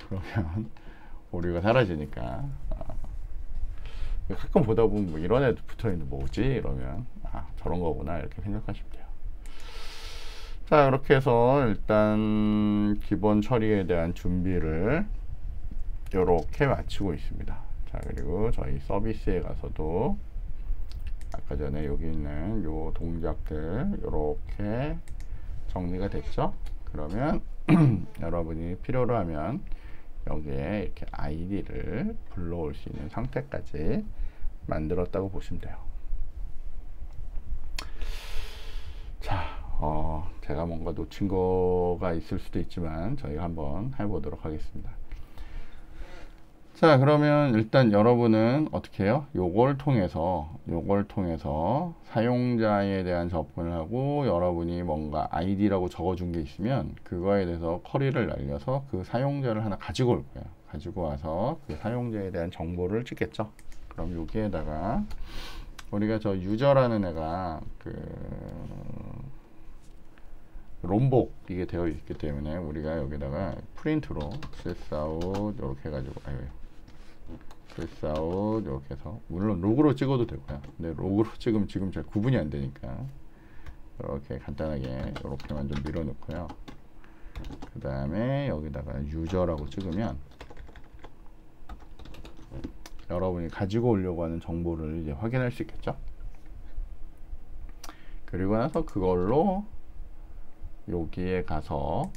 그러면 오류가 사라지니까. 가끔 보다 보면 뭐 이런 애도 붙어있는 뭐지? 이러면 저런 거구나 이렇게 생각하시면 돼요. 자, 이렇게 해서 일단 기본 처리에 대한 준비를 이렇게 마치고 있습니다. 자, 그리고 저희 서비스에 가서도 아까 전에 여기 있는 요 동작들 이렇게 정리가 됐죠. 그러면 여러분이 필요로 하면 여기에 이렇게 아이디를 불러올 수 있는 상태까지 만들었다고 보시면 돼요. 자, 제가 뭔가 놓친 거가 있을 수도 있지만 저희가 한번 해보도록 하겠습니다. 자, 그러면 일단 여러분은 어떻게 해요? 요걸 통해서 사용자에 대한 접근을 하고, 여러분이 뭔가 아이디라고 적어준 게 있으면 그거에 대해서 쿼리를 날려서 그 사용자를 하나 가지고 올 거예요. 가지고 와서 그 사용자에 대한 정보를 찍겠죠. 그럼 여기에다가 우리가 저 유저라는 애가 롬복 이게 되어 있기 때문에 우리가 여기다가 프린트로 sysout 이렇게 해가지고 sysout 이렇게 해서, 물론 로그로 찍어도 되고요. 근데 로그로 찍으면 지금 잘 구분이 안 되니까 이렇게 간단하게 이렇게만 좀 밀어 놓고요. 그 다음에 여기다가 유저라고 찍으면 여러분이 가지고 오려고 하는 정보를 이제 확인할 수 있겠죠. 그리고 나서 그걸로 여기에 가서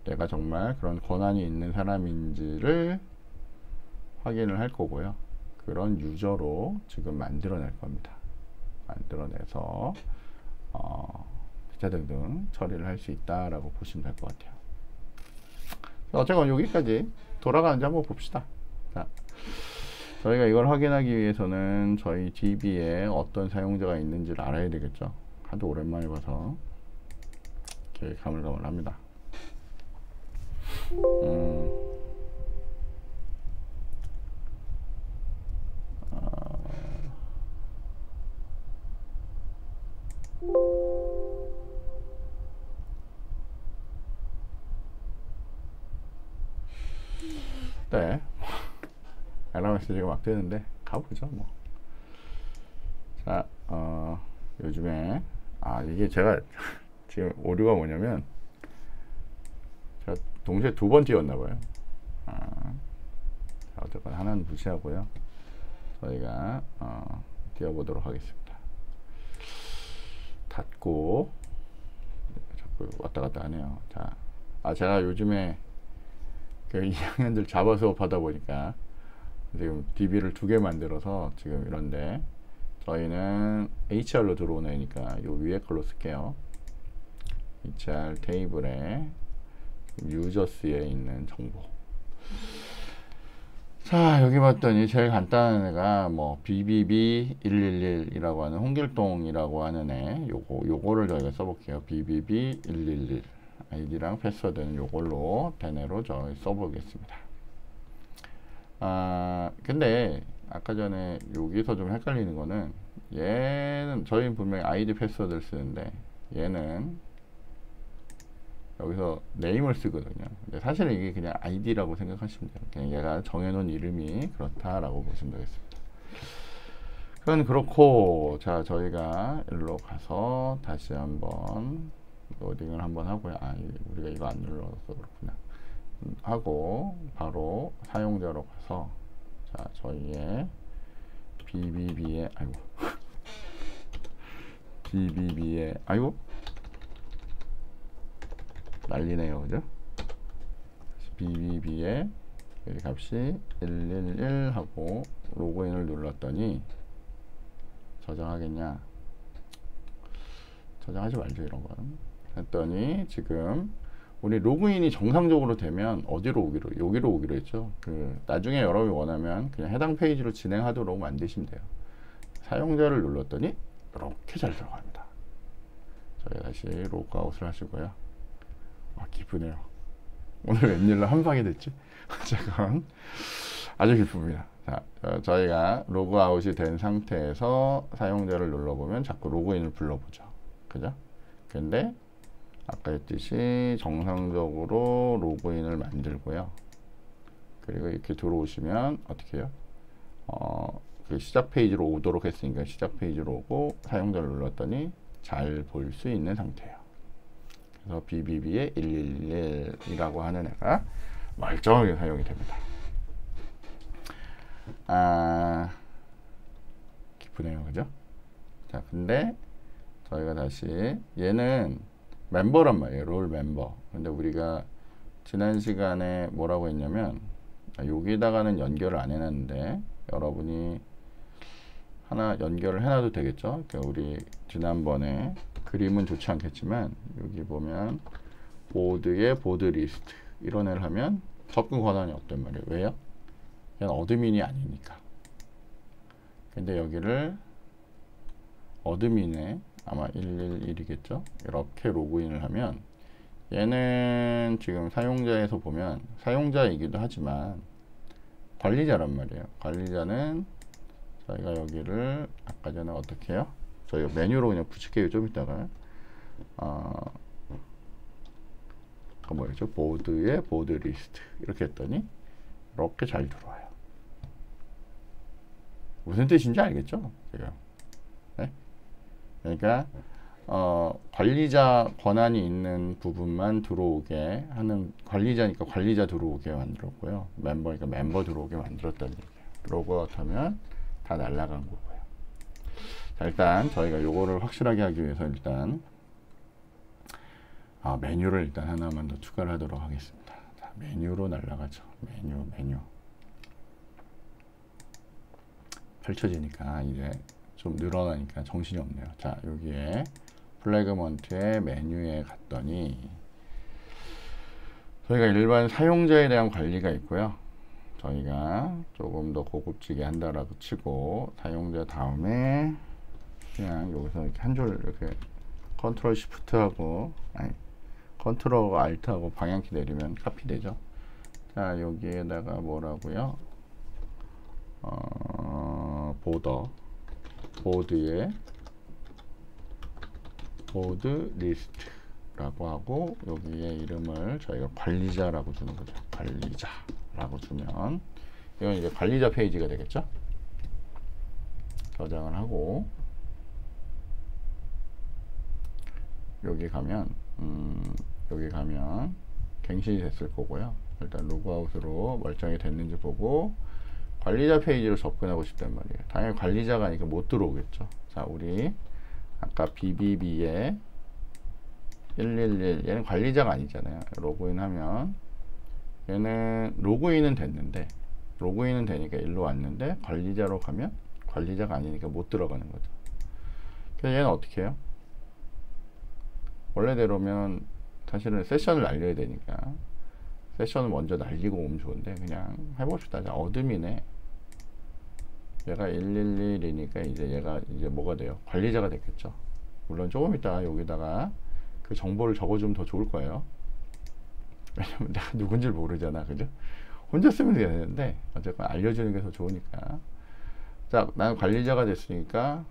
내가 정말 그런 권한이 있는 사람인지를 확인을 할 거고요. 그런 유저로 지금 만들어낼 겁니다. 만들어내서 기타 등등 처리를 할 수 있다라고 보시면 될 것 같아요. 어쨌건 여기까지 돌아가는지 한번 봅시다. 자, 저희가 이걸 확인하기 위해서는 저희 DB에 어떤 사용자가 있는지를 알아야 되겠죠. 하도 오랜만에 봐서 이렇게 가물가물합니다. 네, 알람 메시지가 막 뜨는데 가보죠 뭐. 자, 요즘에 이게 제가 지금 오류가 뭐냐면 제가 동시에 두 번 띄웠나봐요. 어쨌건 하나는 무시하고요. 저희가 띄워보도록 하겠습니다. 닫고 자꾸 왔다 갔다 하네요. 자, 제가 요즘에 그 2학년들 자바 수업 하다 보니까 지금 DB를 두 개 만들어서 지금 이런데, 저희는 HR로 들어오는 애니까 요 위에 걸로 쓸게요. HR 테이블에 유저스에 있는 정보. 자, 여기 봤더니 제일 간단한 애가 뭐 BBB111이라고 하는 홍길동이라고 하는 애, 요거를 저희가 써볼게요. BBB111 아이디랑 패스워드는 요걸로 대내로 저희 써보겠습니다. 근데 아까 전에 여기서 좀 헷갈리는 거는, 얘는 저희 분명히 아이디 패스워드를 쓰는데 얘는 여기서 네임을 쓰거든요. 근데 사실은 이게 그냥 아이디라고 생각하시면 돼요. 그냥 얘가 정해놓은 이름이 그렇다라고 보시면 되겠습니다. 그건 그렇고, 자, 저희가 일로 가서 다시 한번 로딩을 한번 하고요. 우리가 이거 안 눌러서 그렇구나. 하고 바로 사용자로 가서, 자, 저희의 BBB에 BBB에 난리네요, 그죠? BBB에 여기 값이 111 하고 로그인을 눌렀더니 저장하겠냐? 저장하지 말죠, 이런 건. 했더니 지금 우리 로그인이 정상적으로 되면 어디로 오기로? 여기로 오기로 했죠. 나중에 여러분이 원하면 그냥 해당 페이지로 진행하도록 만드시면 돼요. 사용자를 눌렀더니 이렇게 잘 들어갑니다. 저희 다시 로그아웃을 하시고요. 기쁘네요. 오늘 웬일로 한 방에 됐지? 잠깐, 아주 기쁩니다. 자, 저희가 로그아웃이 된 상태에서 사용자를 눌러보면 자꾸 로그인을 불러보죠. 그죠? 근데 아까 했듯이 정상적으로 로그인을 만들고요. 그리고 이렇게 들어오시면 어떻게 해요? 그 시작 페이지로 오도록 했으니까 시작 페이지로 오고 사용자를 눌렀더니 잘 볼 수 있는 상태예요. 그래서 BBB의 111이라고 하는 애가 멀쩡하게 사용이 됩니다. 기쁘네요, 그죠? 자, 근데 저희가 다시, 얘는 멤버란 말이에요. 롤 멤버. 근데 우리가 지난 시간에 뭐라고 했냐면 여기다가는 연결을 안 해놨는데 여러분이 하나 연결을 해놔도 되겠죠. 그러니까 우리 지난번에 그림은 좋지 않겠지만 여기 보면 보드에 보드 리스트 이런 애를 하면 접근 권한이 없단 말이에요. 왜요? 얘는 어드민이 아니니까. 근데 여기를 어드민에 아마 111이겠죠. 이렇게 로그인을 하면 얘는 지금 사용자에서 보면 사용자이기도 하지만 관리자란 말이에요. 관리자는 저희가 여기를 아까 전에 어떻게 해요? 저희가 메뉴로 그냥 붙일게요. 좀 이따가 그 뭐였죠? 보드에 보드 리스트 이렇게 했더니 이렇게 잘 들어와요. 무슨 뜻인지 알겠죠? 지금. 네? 그러니까 관리자 권한이 있는 부분만 들어오게 하는 관리자니까 관리자 들어오게 만들었고요. 멤버니까 멤버 들어오게 만들었다는 얘기예요. 로그아웃 하면 다 날아간 거고요. 자, 일단 저희가 요거를 확실하게 하기 위해서 일단 메뉴를 일단 하나만 더 추가를 하도록 하겠습니다. 자, 메뉴로 날아가죠. 메뉴 펼쳐지니까 이제 좀 늘어나니까 정신이 없네요. 자, 여기에 플래그먼트의 메뉴에 갔더니 저희가 일반 사용자에 대한 관리가 있고요. 저희가 조금 더 고급지게 한다라고 치고 사용자 다음에 그냥 여기서 이렇게 한 줄 이렇게 컨트롤 시프트하고 컨트롤 알트하고 방향키 내리면 카피 되죠. 자, 여기에다가 뭐라고요? 보드에 보드 리스트라고 하고 여기에 이름을 저희가 관리자라고 주는 거죠. 관리자라고 주면 이건 이제 관리자 페이지가 되겠죠. 저장을 하고 여기 가면 갱신이 됐을 거고요. 일단 로그아웃으로 멀쩡히 됐는지 보고 관리자 페이지로 접근하고 싶단 말이에요. 당연히 관리자가 아니니까 못 들어오겠죠. 자, 우리 아까 BBB에 111 얘는 관리자가 아니잖아요. 로그인하면 얘는 로그인은 됐는데 로그인은 되니까 일로 왔는데 관리자로 가면 관리자가 아니니까 못 들어가는 거죠. 그래서 얘는 어떻게 해요? 원래대로면 사실은 세션을 날려야 되니까 세션을 먼저 날리고 오면 좋은데 그냥 해봅시다. 자, 어드민에 얘가 111이니까 이제 얘가 이제 뭐가 돼요? 관리자가 됐겠죠. 물론 조금 이따 여기다가 그 정보를 적어주면 더 좋을 거예요. 왜냐면 내가 누군지 모르잖아. 그죠? 혼자 쓰면 되는데 어쨌건 알려주는 게 더 좋으니까. 자, 나는 관리자가 됐으니까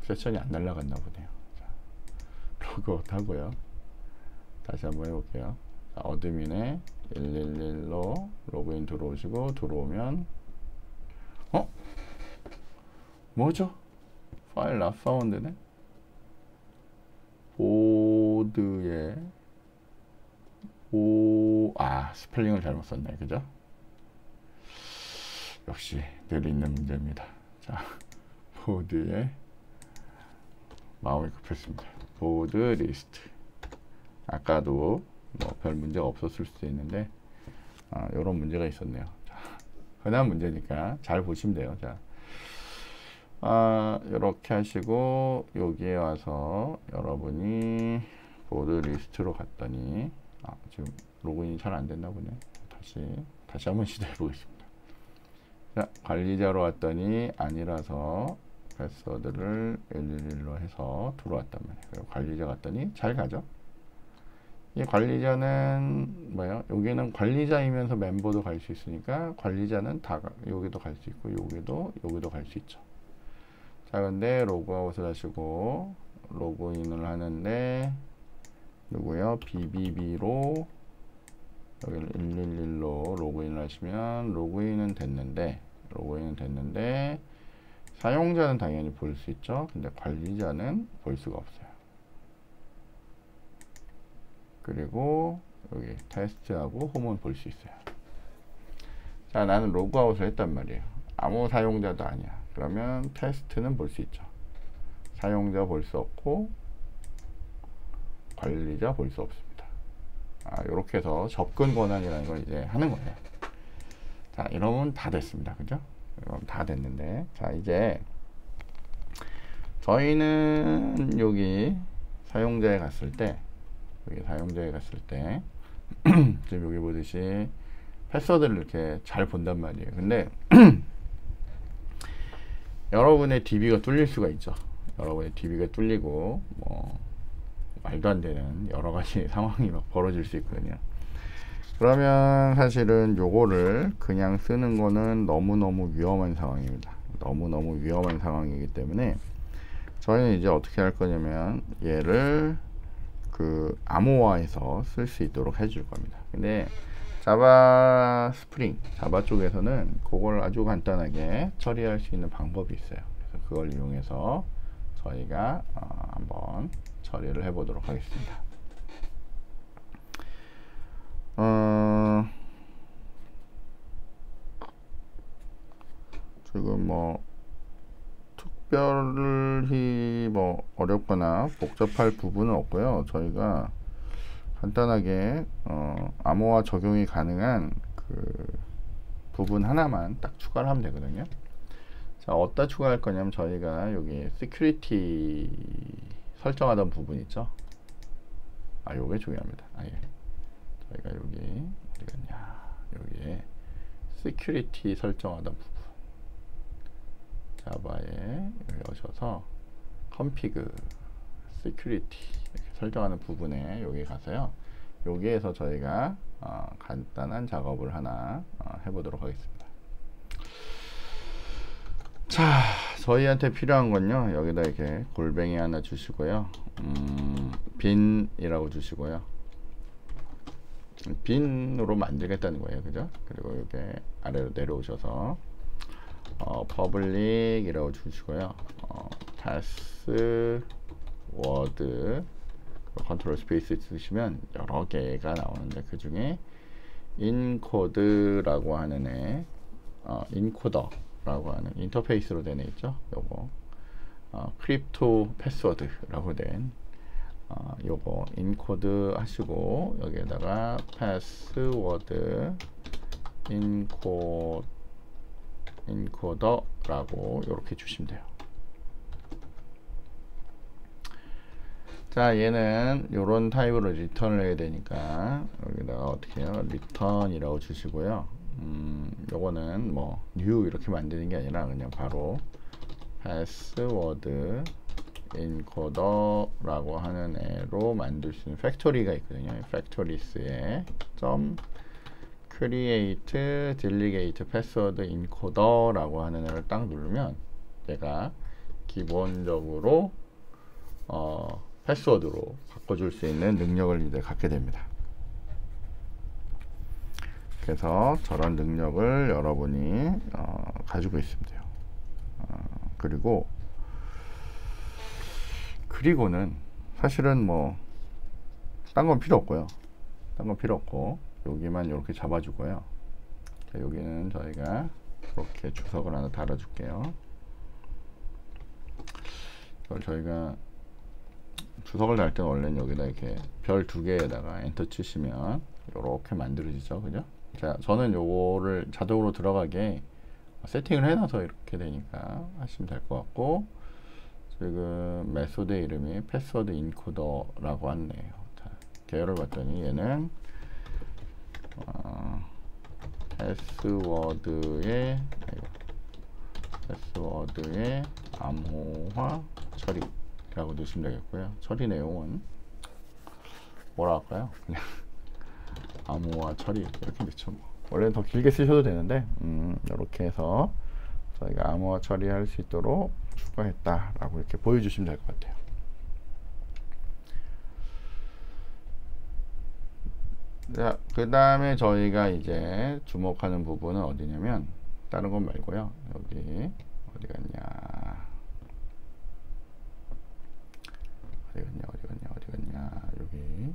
세션이 안 날라갔나 보네요. 자, 로그아웃 하고요. 다시 한번 해볼게요. 자, 어드민에 111로 로그인 들어오시고 들어오면 뭐죠? 파일 not found네. 보드에 스펠링을 잘못 썼네. 그죠? 역시 늘 있는 문제입니다. 자, 보드에 마음이 급했습니다. 보드 리스트. 아까도 뭐 별 문제가 없었을 수도 있는데 이런 문제가 있었네요. 자, 흔한 문제니까 잘 보시면 돼요. 자, 이렇게 하시고 여기에 와서 여러분이 보드 리스트로 갔더니 지금 로그인이 잘 안 됐나 보네. 다시 한번 시도해 보겠습니다. 자, 관리자로 왔더니 아니라서 패스워드를 111로 해서 들어왔단 말이에요. 그리고 관리자 갔더니 잘 가죠. 이 관리자는 뭐예요? 여기는 관리자이면서 멤버도 갈 수 있으니까 관리자는 여기도 갈 수 있고 여기도 갈 수 있죠. 자, 근데 로그아웃을 하시고 로그인을 하는데 누구요? BBB로 여기를 111로 로그인을 하시면 로그인은 됐는데 사용자는 당연히 볼 수 있죠. 근데 관리자는 볼 수가 없어요. 그리고 여기 테스트하고 홈은 볼 수 있어요. 자, 나는 로그아웃을 했단 말이에요. 아무 사용자도 아니야. 그러면 테스트는 볼 수 있죠. 사용자 볼 수 없고 관리자 볼 수 없습니다. 이렇게 해서 접근 권한이라는 걸 이제 하는 거예요. 자, 이러면 다 됐습니다. 그죠? 이러면 다 됐는데, 자, 이제 저희는 여기 사용자에 갔을 때, 지금 여기 보듯이 패스워드를 이렇게 잘 본단 말이에요. 근데 여러분의 DB가 뚫릴 수가 있죠. 여러분의 DB가 뚫리고 뭐 말도 안 되는 여러 가지 상황이 막 벌어질 수 있거든요. 그러면 사실은 요거를 그냥 쓰는 거는 너무너무 위험한 상황입니다. 너무너무 위험한 상황이기 때문에 저희는 이제 어떻게 할 거냐면 얘를 그 암호화해서 쓸 수 있도록 해줄 겁니다. 근데 자바 스프링, 자바 쪽에서는 그걸 아주 간단하게 처리할 수 있는 방법이 있어요. 그래서 그걸 이용해서 저희가 한번 처리를 해보도록 하겠습니다. 지금 뭐 특별히 뭐 어렵거나 복잡할 부분은 없고요. 저희가 간단하게 암호화 적용이 가능한 그 부분 하나만 딱 추가를 하면 되거든요. 자, 어디다 추가할 거냐면 저희가 여기 시큐리티 설정하던 부분 있죠. 요게 중요합니다. 예. 저희가 여기 어디 갔냐, 여기에 시큐리티 설정하던 부분, 자바에 여기 오셔서 config security 이렇게 설정하는 부분에 여기 가서요, 여기에서 저희가 간단한 작업을 하나 해보도록 하겠습니다. 자, 저희한테 필요한 건요, 여기다 이렇게 골뱅이 하나 주시고요, 빈이라고 주시고요, 빈으로 만들겠다는 거예요. 그죠? 그리고 이렇게 아래로 내려오셔서 public이라고 주시고요, pass word 컨트롤 스페이스 쓰시면 여러 개가 나오는데 그 중에 인코드라고 하는 애, 인코더라고 하는 인터페이스로 된 애 있죠. 요거 크립토 패스워드라고 된 요거 인코드 하시고 여기에다가 패스워드 인코더라고 이렇게 주시면 돼요. 자, 얘는 요런 타입으로 리턴을 해야 되니까 여기다가 어떻게 해요? 리턴이라고 주시고요. 요거는 뭐 new 이렇게 만드는 게 아니라 그냥 바로 패스워드 인코더라고 하는 애로 만들 수 있는 팩토리가 있거든요. 팩토리스에 점 create delegate password encoder라고 하는 애를 딱 누르면 얘가 기본적으로 패스워드로 바꿔줄 수 있는 능력을 이제 갖게 됩니다. 그래서 저런 능력을 여러분이 가지고 있으면 돼요. 그리고는 사실은 뭐 딴 건 필요 없고요. 딴 건 필요 없고 여기만 이렇게 잡아주고요. 자, 여기는 저희가 이렇게 주석을 하나 달아줄게요. 이걸 저희가 주석을 달 때는 원래는 여기다 이렇게 별 두 개에다가 엔터 치시면 이렇게 만들어지죠. 그죠? 자, 저는 요거를 자동으로 들어가게 세팅을 해놔서 이렇게 되니까 하시면 될 것 같고, 지금 메소드의 이름이 패스워드 인코더라고 하네요. 자, 계열을 봤더니 얘는 패스워드의 암호화 처리라고 넣으시면 되겠고요. 처리 내용은 뭐라 할까요? 그냥 암호화 처리 이렇게 넣죠. 뭐. 원래는 더 길게 쓰셔도 되는데 이렇게 해서 저희가 암호화 처리할 수 있도록 추가했다라고 이렇게 보여주시면 될 것 같아요. 자, 그 다음에 저희가 이제 주목하는 부분은 어디냐면 다른 건 말고요. 여기 어디 갔냐 여기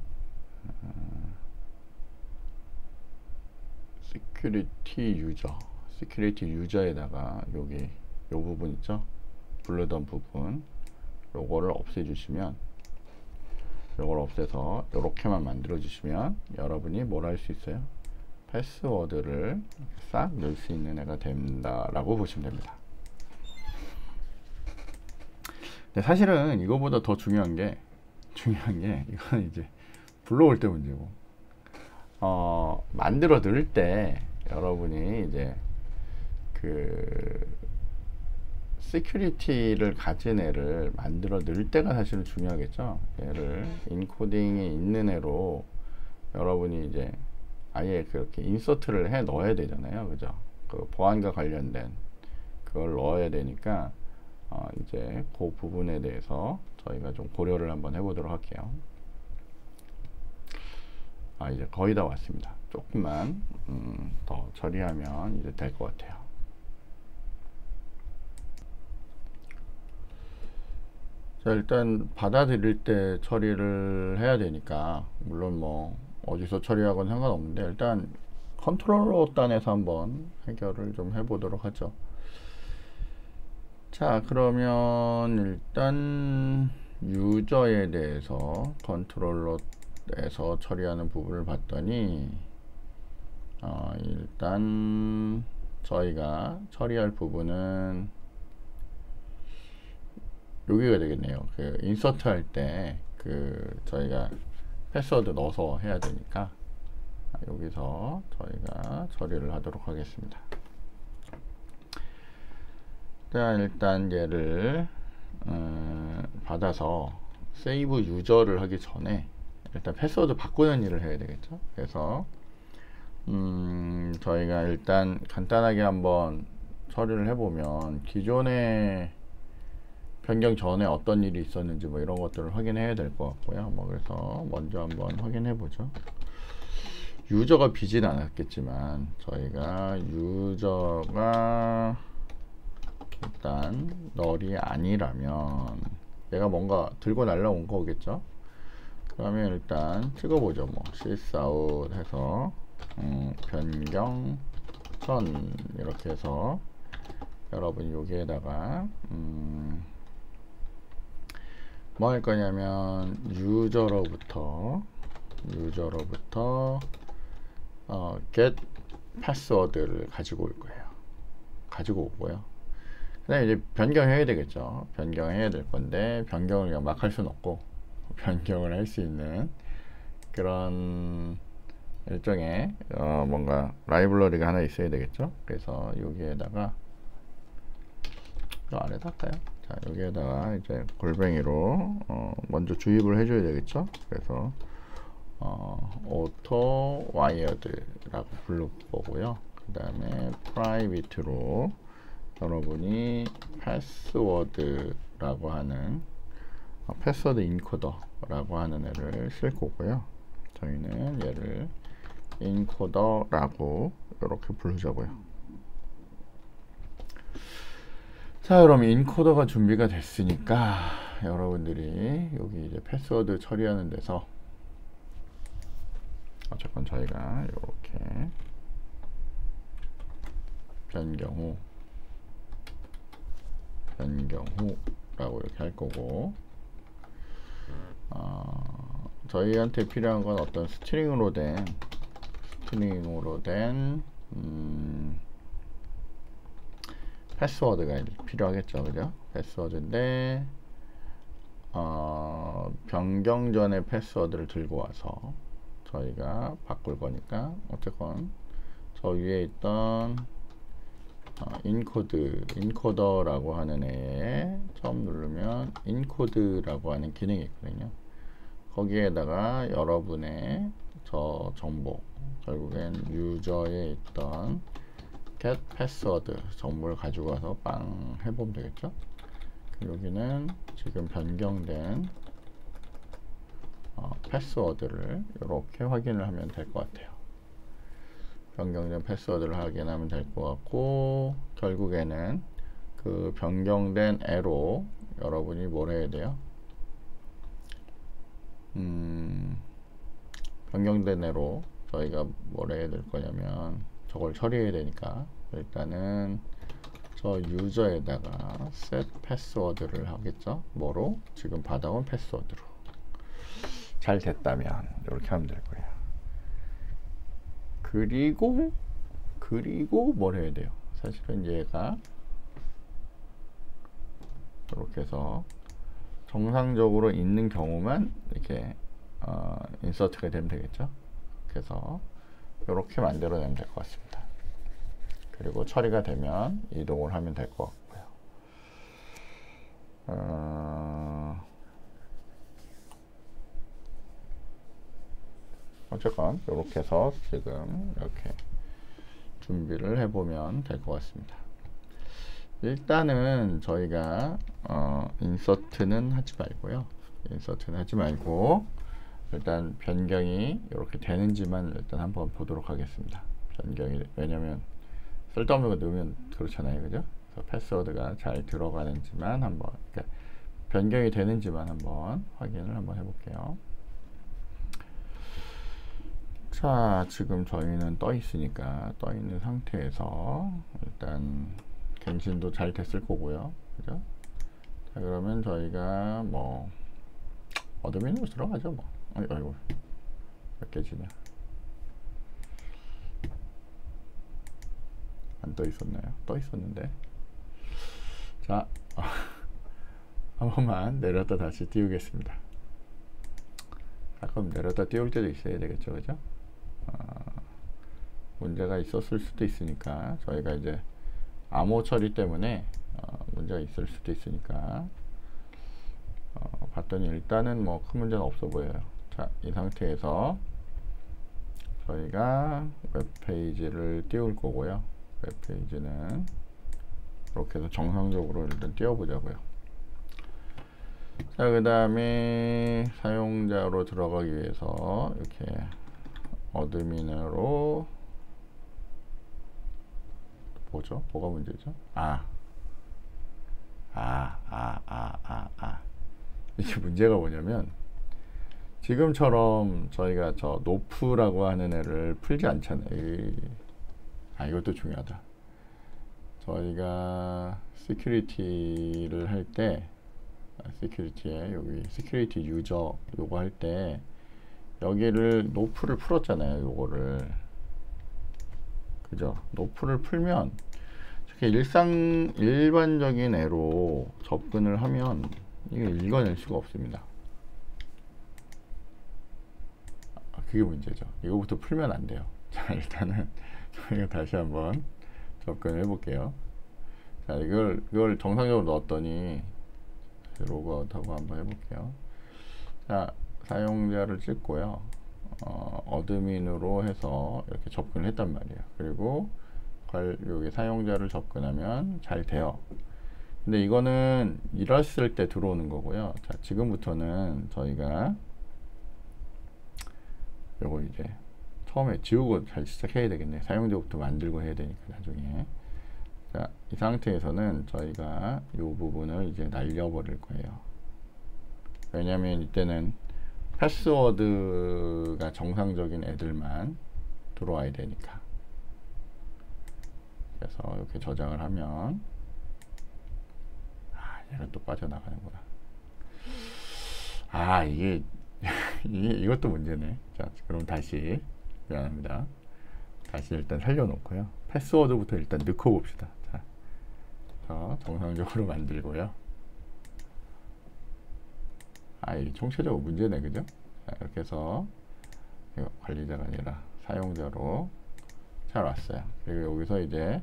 시큐리티 유저에다가 여기 요 부분 있죠, 부르던 부분, 요거를 없애주시면 이걸 없애서 이렇게만 만들어 주시면 여러분이 뭘 할 수 있어요? 패스워드를 싹 넣을 수 있는 애가 된다라고 보시면 됩니다. 근데 사실은 이거보다 더 중요한 게 이건 이제 불러올 때 문제고, 만들어 넣을 때 여러분이 이제 그 시큐리티를 가진 애를 만들어 넣을 때가 사실은 중요하겠죠. 얘를 인코딩이 있는 애로 여러분이 이제 아예 그렇게 인서트를 해 넣어야 되잖아요. 그죠? 그 보안과 관련된 그걸 넣어야 되니까 이제 그 부분에 대해서 저희가 좀 고려를 한번 해보도록 할게요. 이제 거의 다 왔습니다. 조금만 더 처리하면 이제 될 것 같아요. 자, 일단 받아들일 때 처리를 해야 되니까, 물론 뭐 어디서 처리하건 상관없는데 일단 컨트롤러 단에서 한번 해결을 좀 해보도록 하죠. 자, 그러면 일단 유저에 대해서 컨트롤러에서 처리하는 부분을 봤더니 일단 저희가 처리할 부분은 여기가 되겠네요. 그 인서트 할 때 그 저희가 패스워드 넣어서 해야 되니까 여기서 저희가 처리를 하도록 하겠습니다. 자, 일단 얘를 받아서 세이브 유저를 하기 전에 일단 패스워드 바꾸는 일을 해야 되겠죠. 그래서 저희가 일단 간단하게 한번 처리를 해보면 기존에 변경 전에 어떤 일이 있었는지 뭐 이런 것들을 확인해야 될 것 같고요. 뭐 그래서 먼저 한번 확인해 보죠. 유저가 비진 않았겠지만 저희가 유저가 일단 널이 아니라면 얘가 뭔가 들고 날라온 거겠죠. 그러면 일단 찍어보죠. 뭐 sysout 해서 변경 선 이렇게 해서 여러분이 여기에다가 뭐 할 거냐면 유저로부터 get password를 가지고 올 거예요. 가지고 오고요. 그다음에 이제 변경해야 되겠죠. 변경해야 될 건데 변경을 그냥 막 할 수는 없고 변경을 할 수 있는 그런 일종의 뭔가 라이브러리가 하나 있어야 되겠죠. 그래서 여기에다가 저 아래다 할까요? 자, 여기에다가 이제 골뱅이로 먼저 주입을 해줘야 되겠죠. 그래서 auto wired라고 부를 거고요. 그 다음에 private로 여러분이 패스워드라고 하는 패스워드 인코더라고 하는 애를 쓸 거고요. 저희는 얘를 인코더라고 이렇게 부르자고요. 자, 그럼 인코더가 준비가 됐으니까 여러분들이 여기 이제 패스워드 처리하는 데서 어쨌건 저희가 이렇게 변경후라고 이렇게 할 거고, 저희한테 필요한 건 어떤 스트링으로 된 패스워드가 필요하겠죠. 그죠? 패스워드인데 변경 전에 패스워드를 들고 와서 저희가 바꿀 거니까 어쨌건 저 위에 있던 인코더라고 하는 애에 처음 누르면 인코드라고 하는 기능이 있거든요. 거기에다가 여러분의 저 정보, 결국엔 유저에 있던 get password 정보를 가지고 와서 빵 해보면 되겠죠. 여기는 지금 변경된 패스워드를 이렇게 확인을 하면 될 것 같아요. 변경된 패스워드를 확인하면 될 것 같고, 결국에는 그 변경된 애로 여러분이 뭘 해야 돼요? 변경된 애로 저희가 뭘 해야 될 거냐면 저걸 처리해야 되니까 일단은 저 유저에다가 set 패스워드를 하겠죠. 뭐로? 지금 받아온 패스워드로. 잘 됐다면 이렇게 하면 될 거예요. 그리고 뭘 해야 돼요? 사실은 얘가 이렇게 해서 정상적으로 있는 경우만 이렇게 인서트가 되면 되겠죠. 그래서 이렇게 만들어내면 될 것 같습니다. 그리고 처리가 되면 이동을 하면 될 것 같고요. 어쨌건 이렇게 해서 지금 이렇게 준비를 해보면 될 것 같습니다. 일단은 저희가 인서트는 하지 말고 일단 변경이 이렇게 되는지만 일단 한번 보도록 하겠습니다. 변경이, 왜냐면 쓸데없는 거 넣으면 그렇잖아요, 그죠? 그래서 패스워드가 잘 들어가는지만 한번, 그러니까 변경이 되는지만 한번 확인을 한번 해볼게요. 자, 지금 저희는 떠 있으니까, 떠 있는 상태에서 일단 갱신도 잘 됐을 거고요, 그죠? 자, 그러면 저희가 뭐 어드민으로 들어가죠, 뭐. 아이고, 몇 개지냐? 안 떠 있었나요? 떠 있었는데. 자, 한 번만 내렸다 다시 띄우겠습니다. 가끔 내렸다 띄울 때도 있어야 되겠죠, 그죠? 문제가 있었을 수도 있으니까 저희가 이제 암호 처리 때문에 문제가 있을 수도 있으니까 봤더니 일단은 뭐 큰 문제는 없어 보여요. 자, 이 상태에서 저희가 웹페이지를 띄울 거고요. 웹페이지는 이렇게 해서 정상적으로 일단 띄워보자고요. 자, 그 다음에 사용자로 들어가기 위해서 이렇게 어드민으로 뭐죠? 뭐가 문제죠? 이게 문제가 뭐냐면 지금처럼 저희가 저 노프라고 하는 애를 풀지 않잖아요. 이것도 중요하다. 저희가 시큐리티를 할 때 시큐리티에 여기 시큐리티 유저 요거 할 때 여기를 노프를 풀었잖아요. 요거를, 그죠? 노프를 풀면 이렇게 일반적인 애로 접근을 하면 이게 읽어낼 수가 없습니다. 그게 문제죠. 이거부터 풀면 안 돼요. 자, 일단은 저희가 다시 한번 접근을 해볼게요. 자, 이걸 정상적으로 넣었더니 로그아웃하고 한번 해볼게요. 자, 사용자를 찍고요. 어드민으로 해서 이렇게 접근을 했단 말이에요. 그리고 여기 사용자를 접근하면 잘 돼요. 근데 이거는 잃었을 때 들어오는 거고요. 자, 지금부터는 저희가 요거 이제 처음에 지우고 잘 시작해야 되겠네. 사용자부터 만들고 해야 되니까 나중에. 자, 이 상태에서는 저희가 이 부분을 이제 날려버릴 거예요. 왜냐면 이때는 패스워드가 정상적인 애들만 들어와야 되니까. 그래서 이렇게 저장을 하면 얘가 또 빠져나가는구나. 이것도 문제네. 자, 그럼 다시 미안합니다. 다시 일단 살려놓고요. 패스워드부터 일단 넣고 봅시다. 자, 정상적으로 만들고요. 이게 총체적으로 문제네, 그죠? 자, 이렇게 해서 관리자가 아니라 사용자로 잘 왔어요. 그리고 여기서 이제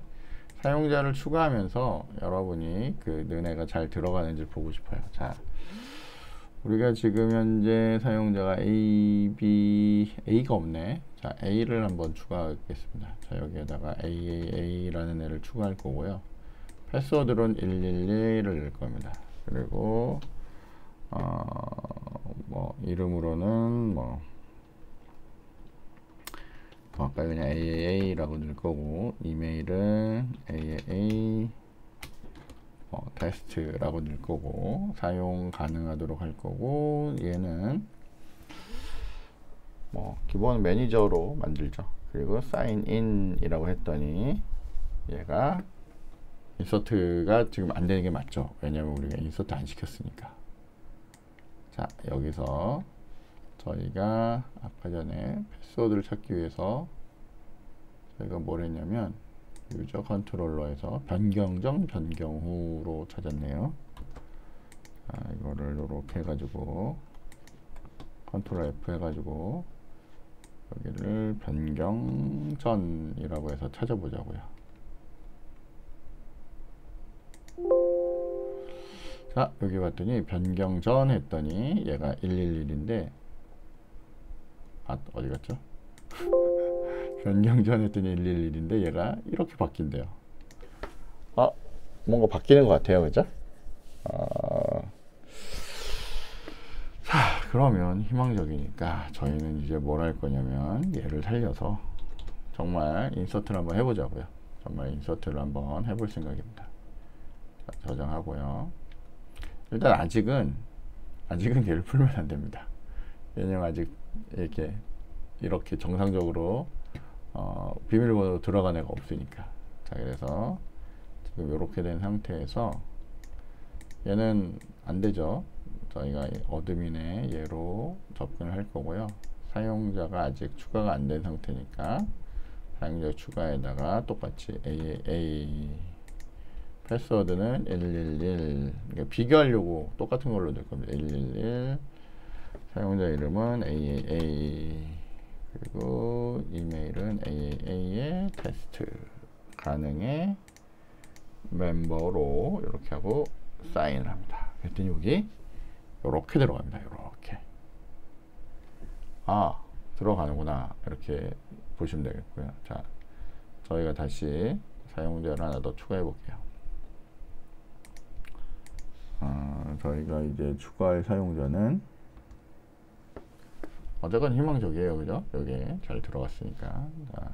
사용자를 추가하면서 여러분이 그 너네가 잘 들어가는지 보고 싶어요. 자, 우리가 지금 현재 사용자가 A가 없네. 자, A를 한번 추가하겠습니다. 자, 여기에다가 AAA라는 애를 추가할 거고요. 패스워드로는 111을 넣을 겁니다. 그리고 뭐 이름으로는 뭐 아까 그냥 AAA라고 넣을 거고, 이메일은 AAA 테스트라고 넣을 거고, 사용 가능하도록 할 거고, 얘는 뭐 기본 매니저로 만들죠. 그리고 사인인이라고 했더니 얘가 인서트가 지금 안 되는 게 맞죠. 왜냐면 우리가 인서트 안 시켰으니까. 자, 여기서 저희가 아까 전에 패스워드를 찾기 위해서 저희가 뭘 했냐면 유저 컨트롤러에서 변경 전 변경 후로 찾았네요. 이거를 이렇게 해가지고 컨트롤 F 해가지고 여기를 변경 전이라고 해서 찾아보자고요. 자, 여기 봤더니 변경 전 했더니 얘가 111인데 어디 갔죠? 변경 전 했더니 111인데 얘가 이렇게 바뀐대요. 뭔가 바뀌는 것 같아요, 그죠? 자, 그러면 희망적이니까 저희는 이제 뭘 할 거냐면 얘를 살려서 정말 인서트를 한번 해보자고요. 정말 인서트를 한번 해볼 생각입니다. 자, 저장하고요. 일단 아직은 얘를 풀면 안 됩니다. 왜냐면 아직 이렇게 정상적으로 비밀번호로 들어간 애가 없으니까. 자, 그래서 지금 이렇게 된 상태에서 얘는 안 되죠. 저희가 어드민의 얘로 접근을 할 거고요. 사용자가 아직 추가가 안 된 상태니까 사용자 추가에다가 똑같이 AAA 패스워드는 111 그러니까 비교하려고 똑같은 걸로 될 겁니다. 111 사용자 이름은 AAA 그리고 이메일은 AAA의 테스트 가능해 멤버로 이렇게 하고 사인을 합니다. 그랬더니 여기 이렇게 들어갑니다. 이렇게 들어가는구나 이렇게 보시면 되겠고요. 자, 저희가 다시 사용자를 하나 더 추가해 볼게요. 저희가 이제 추가할 사용자는 어쨌건 희망적이에요, 그죠? 여기에 잘 들어갔으니까. 자,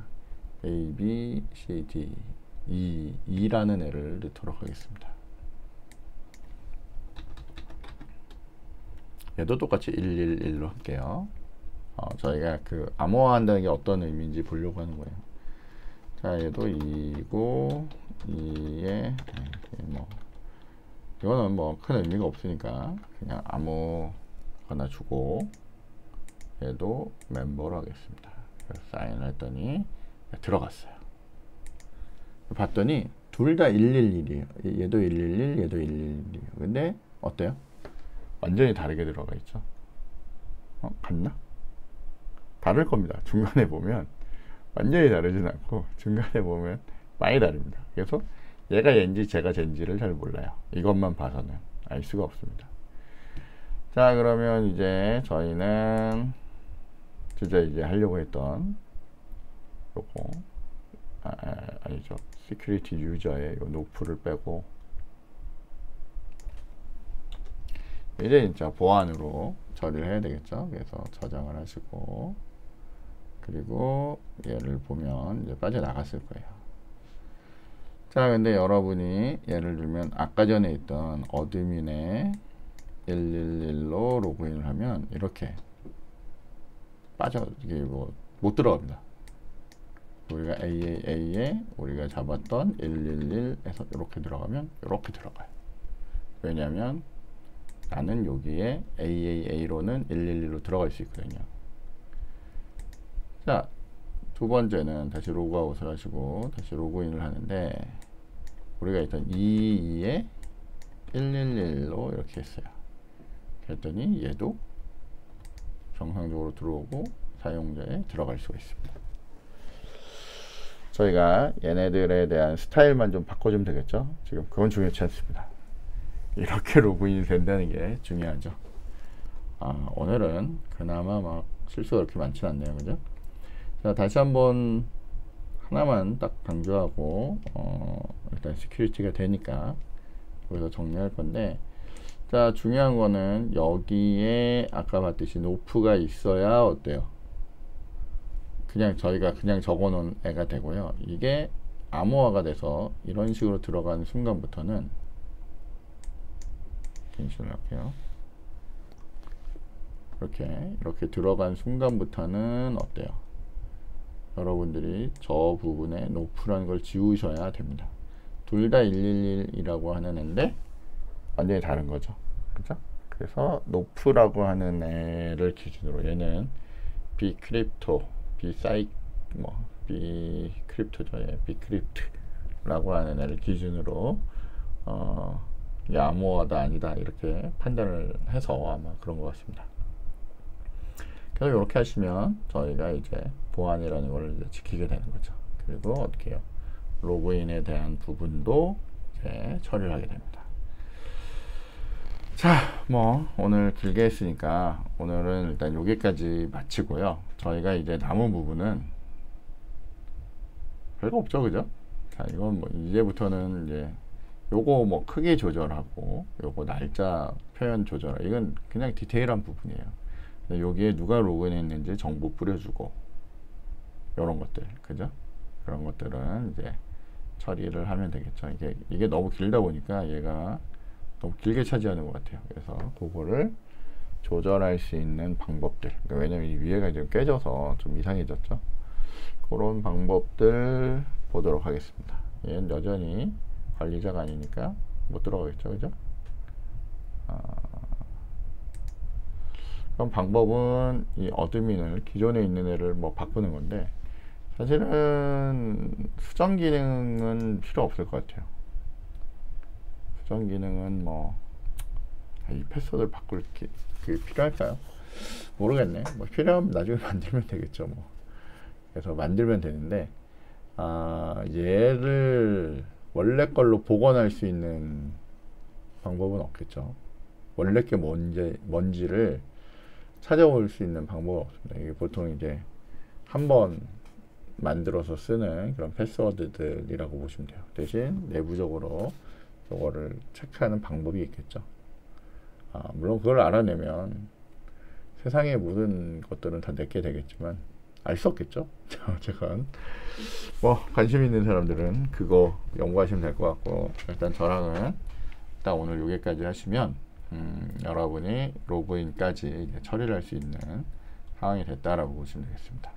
A, B, C, D, E라는 애를 넣도록 하겠습니다. 얘도 똑같이 111로 할게요. 저희가 그 암호화한다는 게 어떤 의미인지 보려고 하는 거예요. 자, 얘도 2고 2에 이거는 뭐 큰 의미가 없으니까 그냥 아무거나 주고 얘도 멤버로 하겠습니다. 그래서 사인을 했더니 들어갔어요. 봤더니 둘 다 111이에요. 얘도 111, 얘도 111이에요. 근데 어때요? 완전히 다르게 들어가 있죠. 같나? 다를 겁니다. 중간에 보면 완전히 다르진 않고 중간에 보면 많이 다릅니다. 그래서 얘가 얘인지 제가 쟤인지를 잘 몰라요. 이것만 봐서는 알 수가 없습니다. 자, 그러면 이제 저희는 진짜 이제 하려고 했던 요거 아니죠. 시큐리티 유저의 요 노프를 빼고 이제 진짜 보안으로 처리를 해야 되겠죠. 그래서 저장을 하시고 그리고 얘를 보면 이제 빠져나갔을 거예요. 자, 근데 여러분이 예를 들면 아까 전에 있던 어드민의 111로 로그인을 하면 이렇게 이게 못 들어갑니다. 우리가 AAA에 우리가 잡았던 111에서 이렇게 들어가면 이렇게 들어가요. 왜냐하면 나는 여기에 AAA로는 111로 들어갈 수 있거든요. 자, 두 번째는 다시 로그아웃을 하시고 다시 로그인을 하는데 우리가 있던 22에 111로 이렇게 했어요. 그랬더니 얘도 정상적으로 들어오고 사용자에 들어갈 수가 있습니다. 저희가 얘네들에 대한 스타일만 좀 바꿔주면 되겠죠. 지금 그건 중요치 않습니다. 이렇게 로그인이 된다는 게 중요하죠. 오늘은 그나마 막 실수가 그렇게 많지는 않네요, 그죠? 자, 다시 한번 하나만 딱 강조하고 일단 시큐리티가 되니까 여기서 정리할 건데, 자, 중요한 거는 여기에 아까 봤듯이 노프가 있어야 어때요? 그냥 저희가 그냥 적어 놓은 애가 되고요. 이게 암호화가 돼서 이런 식으로 들어가는 순간부터는 펜션을 할게요. 이렇게 들어간 순간부터는 어때요? 여러분들이 저 부분에 노프라는 걸 지우셔야 됩니다. 둘 다 111이라고 하는 애인데 완전히 다른 거죠. 그죠? 그래서 노프라고 하는 애를 기준으로 얘는 비크립토, 비사이 뭐 비크립토죠. 예, 비크립트라고 하는 애를 기준으로 이게 암호화다 아니다 이렇게 판단을 해서 아마 그런 것 같습니다. 그래서 이렇게 하시면 저희가 이제 보안이라는 걸 이제 지키게 되는 거죠. 그리고 어떻게 해요? 로그인에 대한 부분도 이제 처리를 하게 됩니다. 자, 뭐 오늘 길게 했으니까 오늘은 일단 여기까지 마치고요. 저희가 이제 남은 부분은 별거 없죠, 그죠? 자, 이건 뭐 이제부터는 이제 요거 뭐 크기 조절하고 요거 날짜 표현 조절, 이건 그냥 디테일한 부분이에요. 여기에 누가 로그인했는지 정보 뿌려주고 이런 것들, 그죠? 그런 것들은 이제 처리를 하면 되겠죠. 이게 너무 길다 보니까 얘가 너무 길게 차지하는 것 같아요. 그래서 그거를 조절할 수 있는 방법들, 그러니까 왜냐면 이 위에가 지금 깨져서 좀 이상해졌죠. 그런 방법들 보도록 하겠습니다. 얘는 여전히 관리자가 아니니까 못 들어가겠죠, 그죠? 그럼 방법은 이 어드민을 기존에 있는 애를 뭐 바꾸는 건데, 사실은 수정 기능은 필요 없을 것 같아요. 수정 기능은 뭐 이 패스워드를 바꿀 그 필요할까요? 모르겠네. 뭐 필요하면 나중에 만들면 되겠죠. 뭐 그래서 만들면 되는데, 얘를 원래 걸로 복원할 수 있는 방법은 없겠죠. 원래 게 뭔지를 찾아올 수 있는 방법은 없습니다. 이게 보통 이제 한번 만들어서 쓰는 그런 패스워드들이라고 보시면 돼요. 대신 내부적으로 이거를 체크하는 방법이 있겠죠. 물론 그걸 알아내면 세상의 모든 것들은 다 내게 되겠지만 알 수 없겠죠. 어쨌건 뭐 관심 있는 사람들은 그거 연구하시면 될 것 같고, 일단 저랑은 일단 오늘 여기까지 하시면 여러분이 로그인까지 이제 처리를 할 수 있는 상황이 됐다라고 보시면 되겠습니다.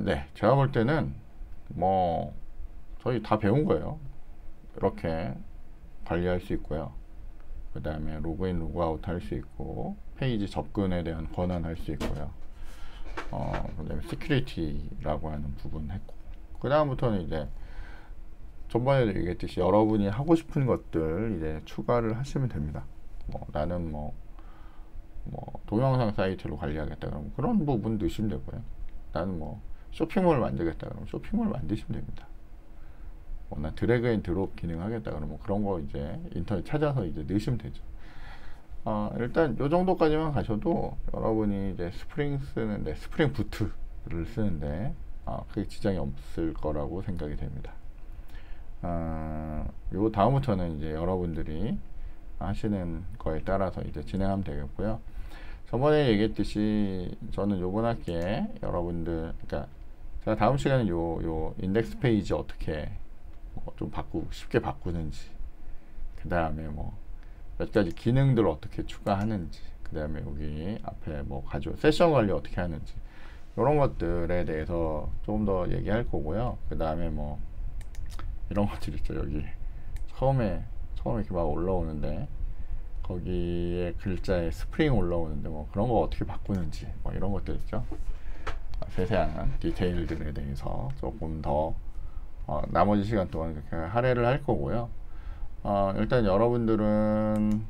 네, 제가 볼 때는 뭐 저희 다 배운 거예요. 이렇게 관리할 수 있고요. 그 다음에 로그인, 로그아웃 할 수 있고, 페이지 접근에 대한 권한 할 수 있고요. 그 다음에 시큐리티라고 하는 부분 했고, 그 다음부터는 이제 전번에도 얘기했듯이 여러분이 하고 싶은 것들 이제 추가를 하시면 됩니다. 뭐 나는 뭐 동영상 사이트로 관리하겠다 그러면 그런 부분 넣으시면 되고요. 나는 뭐 쇼핑몰 만들겠다 그러면 쇼핑몰 만드시면 됩니다. 나 드래그 앤 드롭 기능 하겠다 그러면 그런 거 이제 인터넷 찾아서 이제 넣으시면 되죠. 일단 요 정도까지만 가셔도 여러분이 이제 스프링 부트를 쓰는데 크게 지장이 없을 거라고 생각이 됩니다. 요 다음부터는 이제 여러분들이 하시는 거에 따라서 이제 진행하면 되겠고요. 저번에 얘기했듯이 저는 요번 학기에 여러분들, 그러니까 제가 다음 시간에 요 인덱스 페이지 어떻게 좀 쉽게 바꾸는지, 그 다음에 뭐 몇 가지 기능들을 어떻게 추가하는지, 그 다음에 여기 앞에 뭐 세션 관리 어떻게 하는지, 이런 것들에 대해서 조금 더 얘기할 거고요. 그 다음에 뭐 이런 것들 있죠. 여기 처음에 이렇게 막 올라오는데 거기에 글자에 스프링 올라오는데 뭐 그런 거 어떻게 바꾸는지, 뭐 이런 것들 있죠. 세세한 디테일들에 대해서 조금 더 나머지 시간 동안 그렇게 할애를 할 거고요. 일단 여러분들은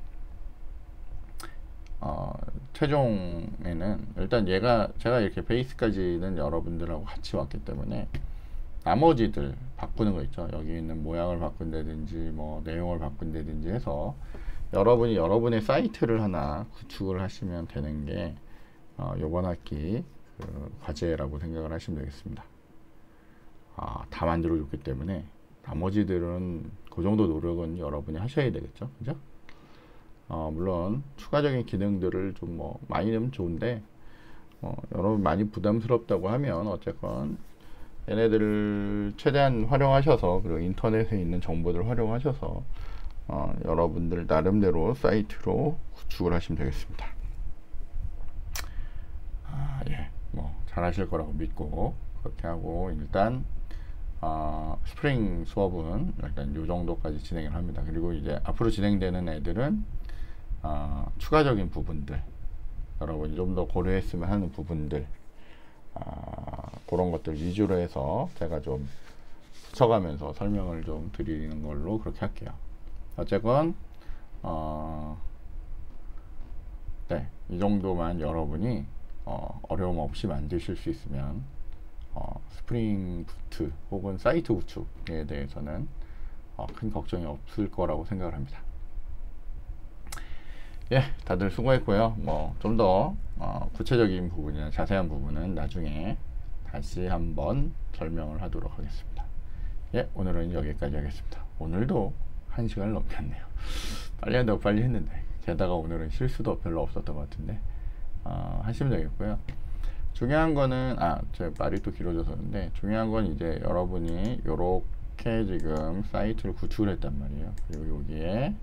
최종에는 일단 제가 이렇게 베이스까지는 여러분들하고 같이 왔기 때문에 나머지들 바꾸는 거 있죠. 여기 있는 모양을 바꾼다든지 뭐 내용을 바꾼다든지 해서 여러분이 여러분의 사이트를 하나 구축을 하시면 되는 게 요번 학기 그 과제라고 생각을 하시면 되겠습니다. 다 만들어 줬기 때문에 나머지들은 그 정도 노력은 여러분이 하셔야 되겠죠. 그죠? 물론 추가적인 기능들을 좀 뭐 많이 넣으면 좋은데 여러분 많이 부담스럽다고 하면 어쨌건 얘네들을 최대한 활용하셔서, 그리고 인터넷에 있는 정보들을 활용하셔서 여러분들 나름대로 사이트로 구축을 하시면 되겠습니다. 예, 뭐 잘하실 거라고 믿고 그렇게 하고 일단 스프링 수업은 일단 요 정도까지 진행을 합니다. 그리고 이제 앞으로 진행되는 애들은 추가적인 부분들, 여러분이 좀 더 고려했으면 하는 부분들, 그런 것들 위주로 해서 제가 좀 붙여가면서 설명을 좀 드리는 걸로 그렇게 할게요. 어쨌건 네, 이 정도만 여러분이 어려움 없이 만드실 수 있으면 스프링 부트 혹은 사이트 구축에 대해서는 큰 걱정이 없을 거라고 생각을 합니다. 예, 다들 수고했고요. 뭐 좀 더 구체적인 부분이나 자세한 부분은 나중에 다시 한번 설명을 하도록 하겠습니다. 예, 오늘은 여기까지 하겠습니다. 오늘도 1시간을 넘겼네요. 빨리 한다고 빨리 했는데, 게다가 오늘은 실수도 별로 없었던 것 같은데 하시면 되겠고요. 중요한 거는 제 말이 또 길어져서인데, 중요한 건 이제 여러분이 요렇게 지금 사이트를 구축을 했단 말이에요. 그리고 여기에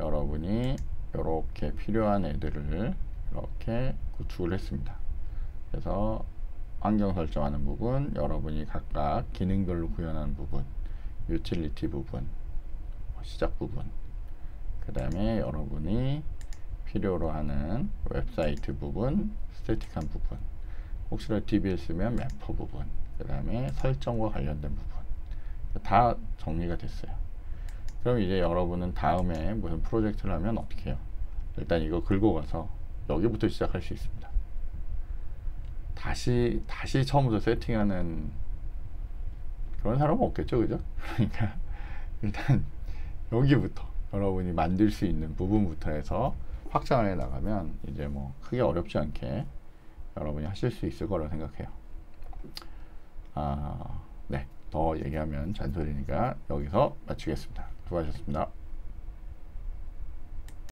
여러분이 요렇게 필요한 애들을 이렇게 구축을 했습니다. 그래서 환경 설정하는 부분, 여러분이 각각 기능별로 구현하는 부분, 유틸리티 부분, 시작 부분, 그 다음에 여러분이 필요로 하는 웹사이트 부분, 스태틱한 부분, 혹시라도 DBS면 매퍼 부분, 그 다음에 설정과 관련된 부분 다 정리가 됐어요. 그럼 이제 여러분은 다음에 무슨 프로젝트를 하면 어떻게 해요? 일단 이거 긁고 가서 여기부터 시작할 수 있습니다. 다시 처음부터 세팅하는 그런 사람은 없겠죠, 그죠? 그러니까 일단 여기부터 여러분이 만들 수 있는 부분부터 해서 확장을 해 나가면 이제 뭐 크게 어렵지 않게 여러분이 하실 수 있을 거라고 생각해요. 네, 더 얘기하면 잔소리니까 여기서 마치겠습니다. 수고하셨습니다.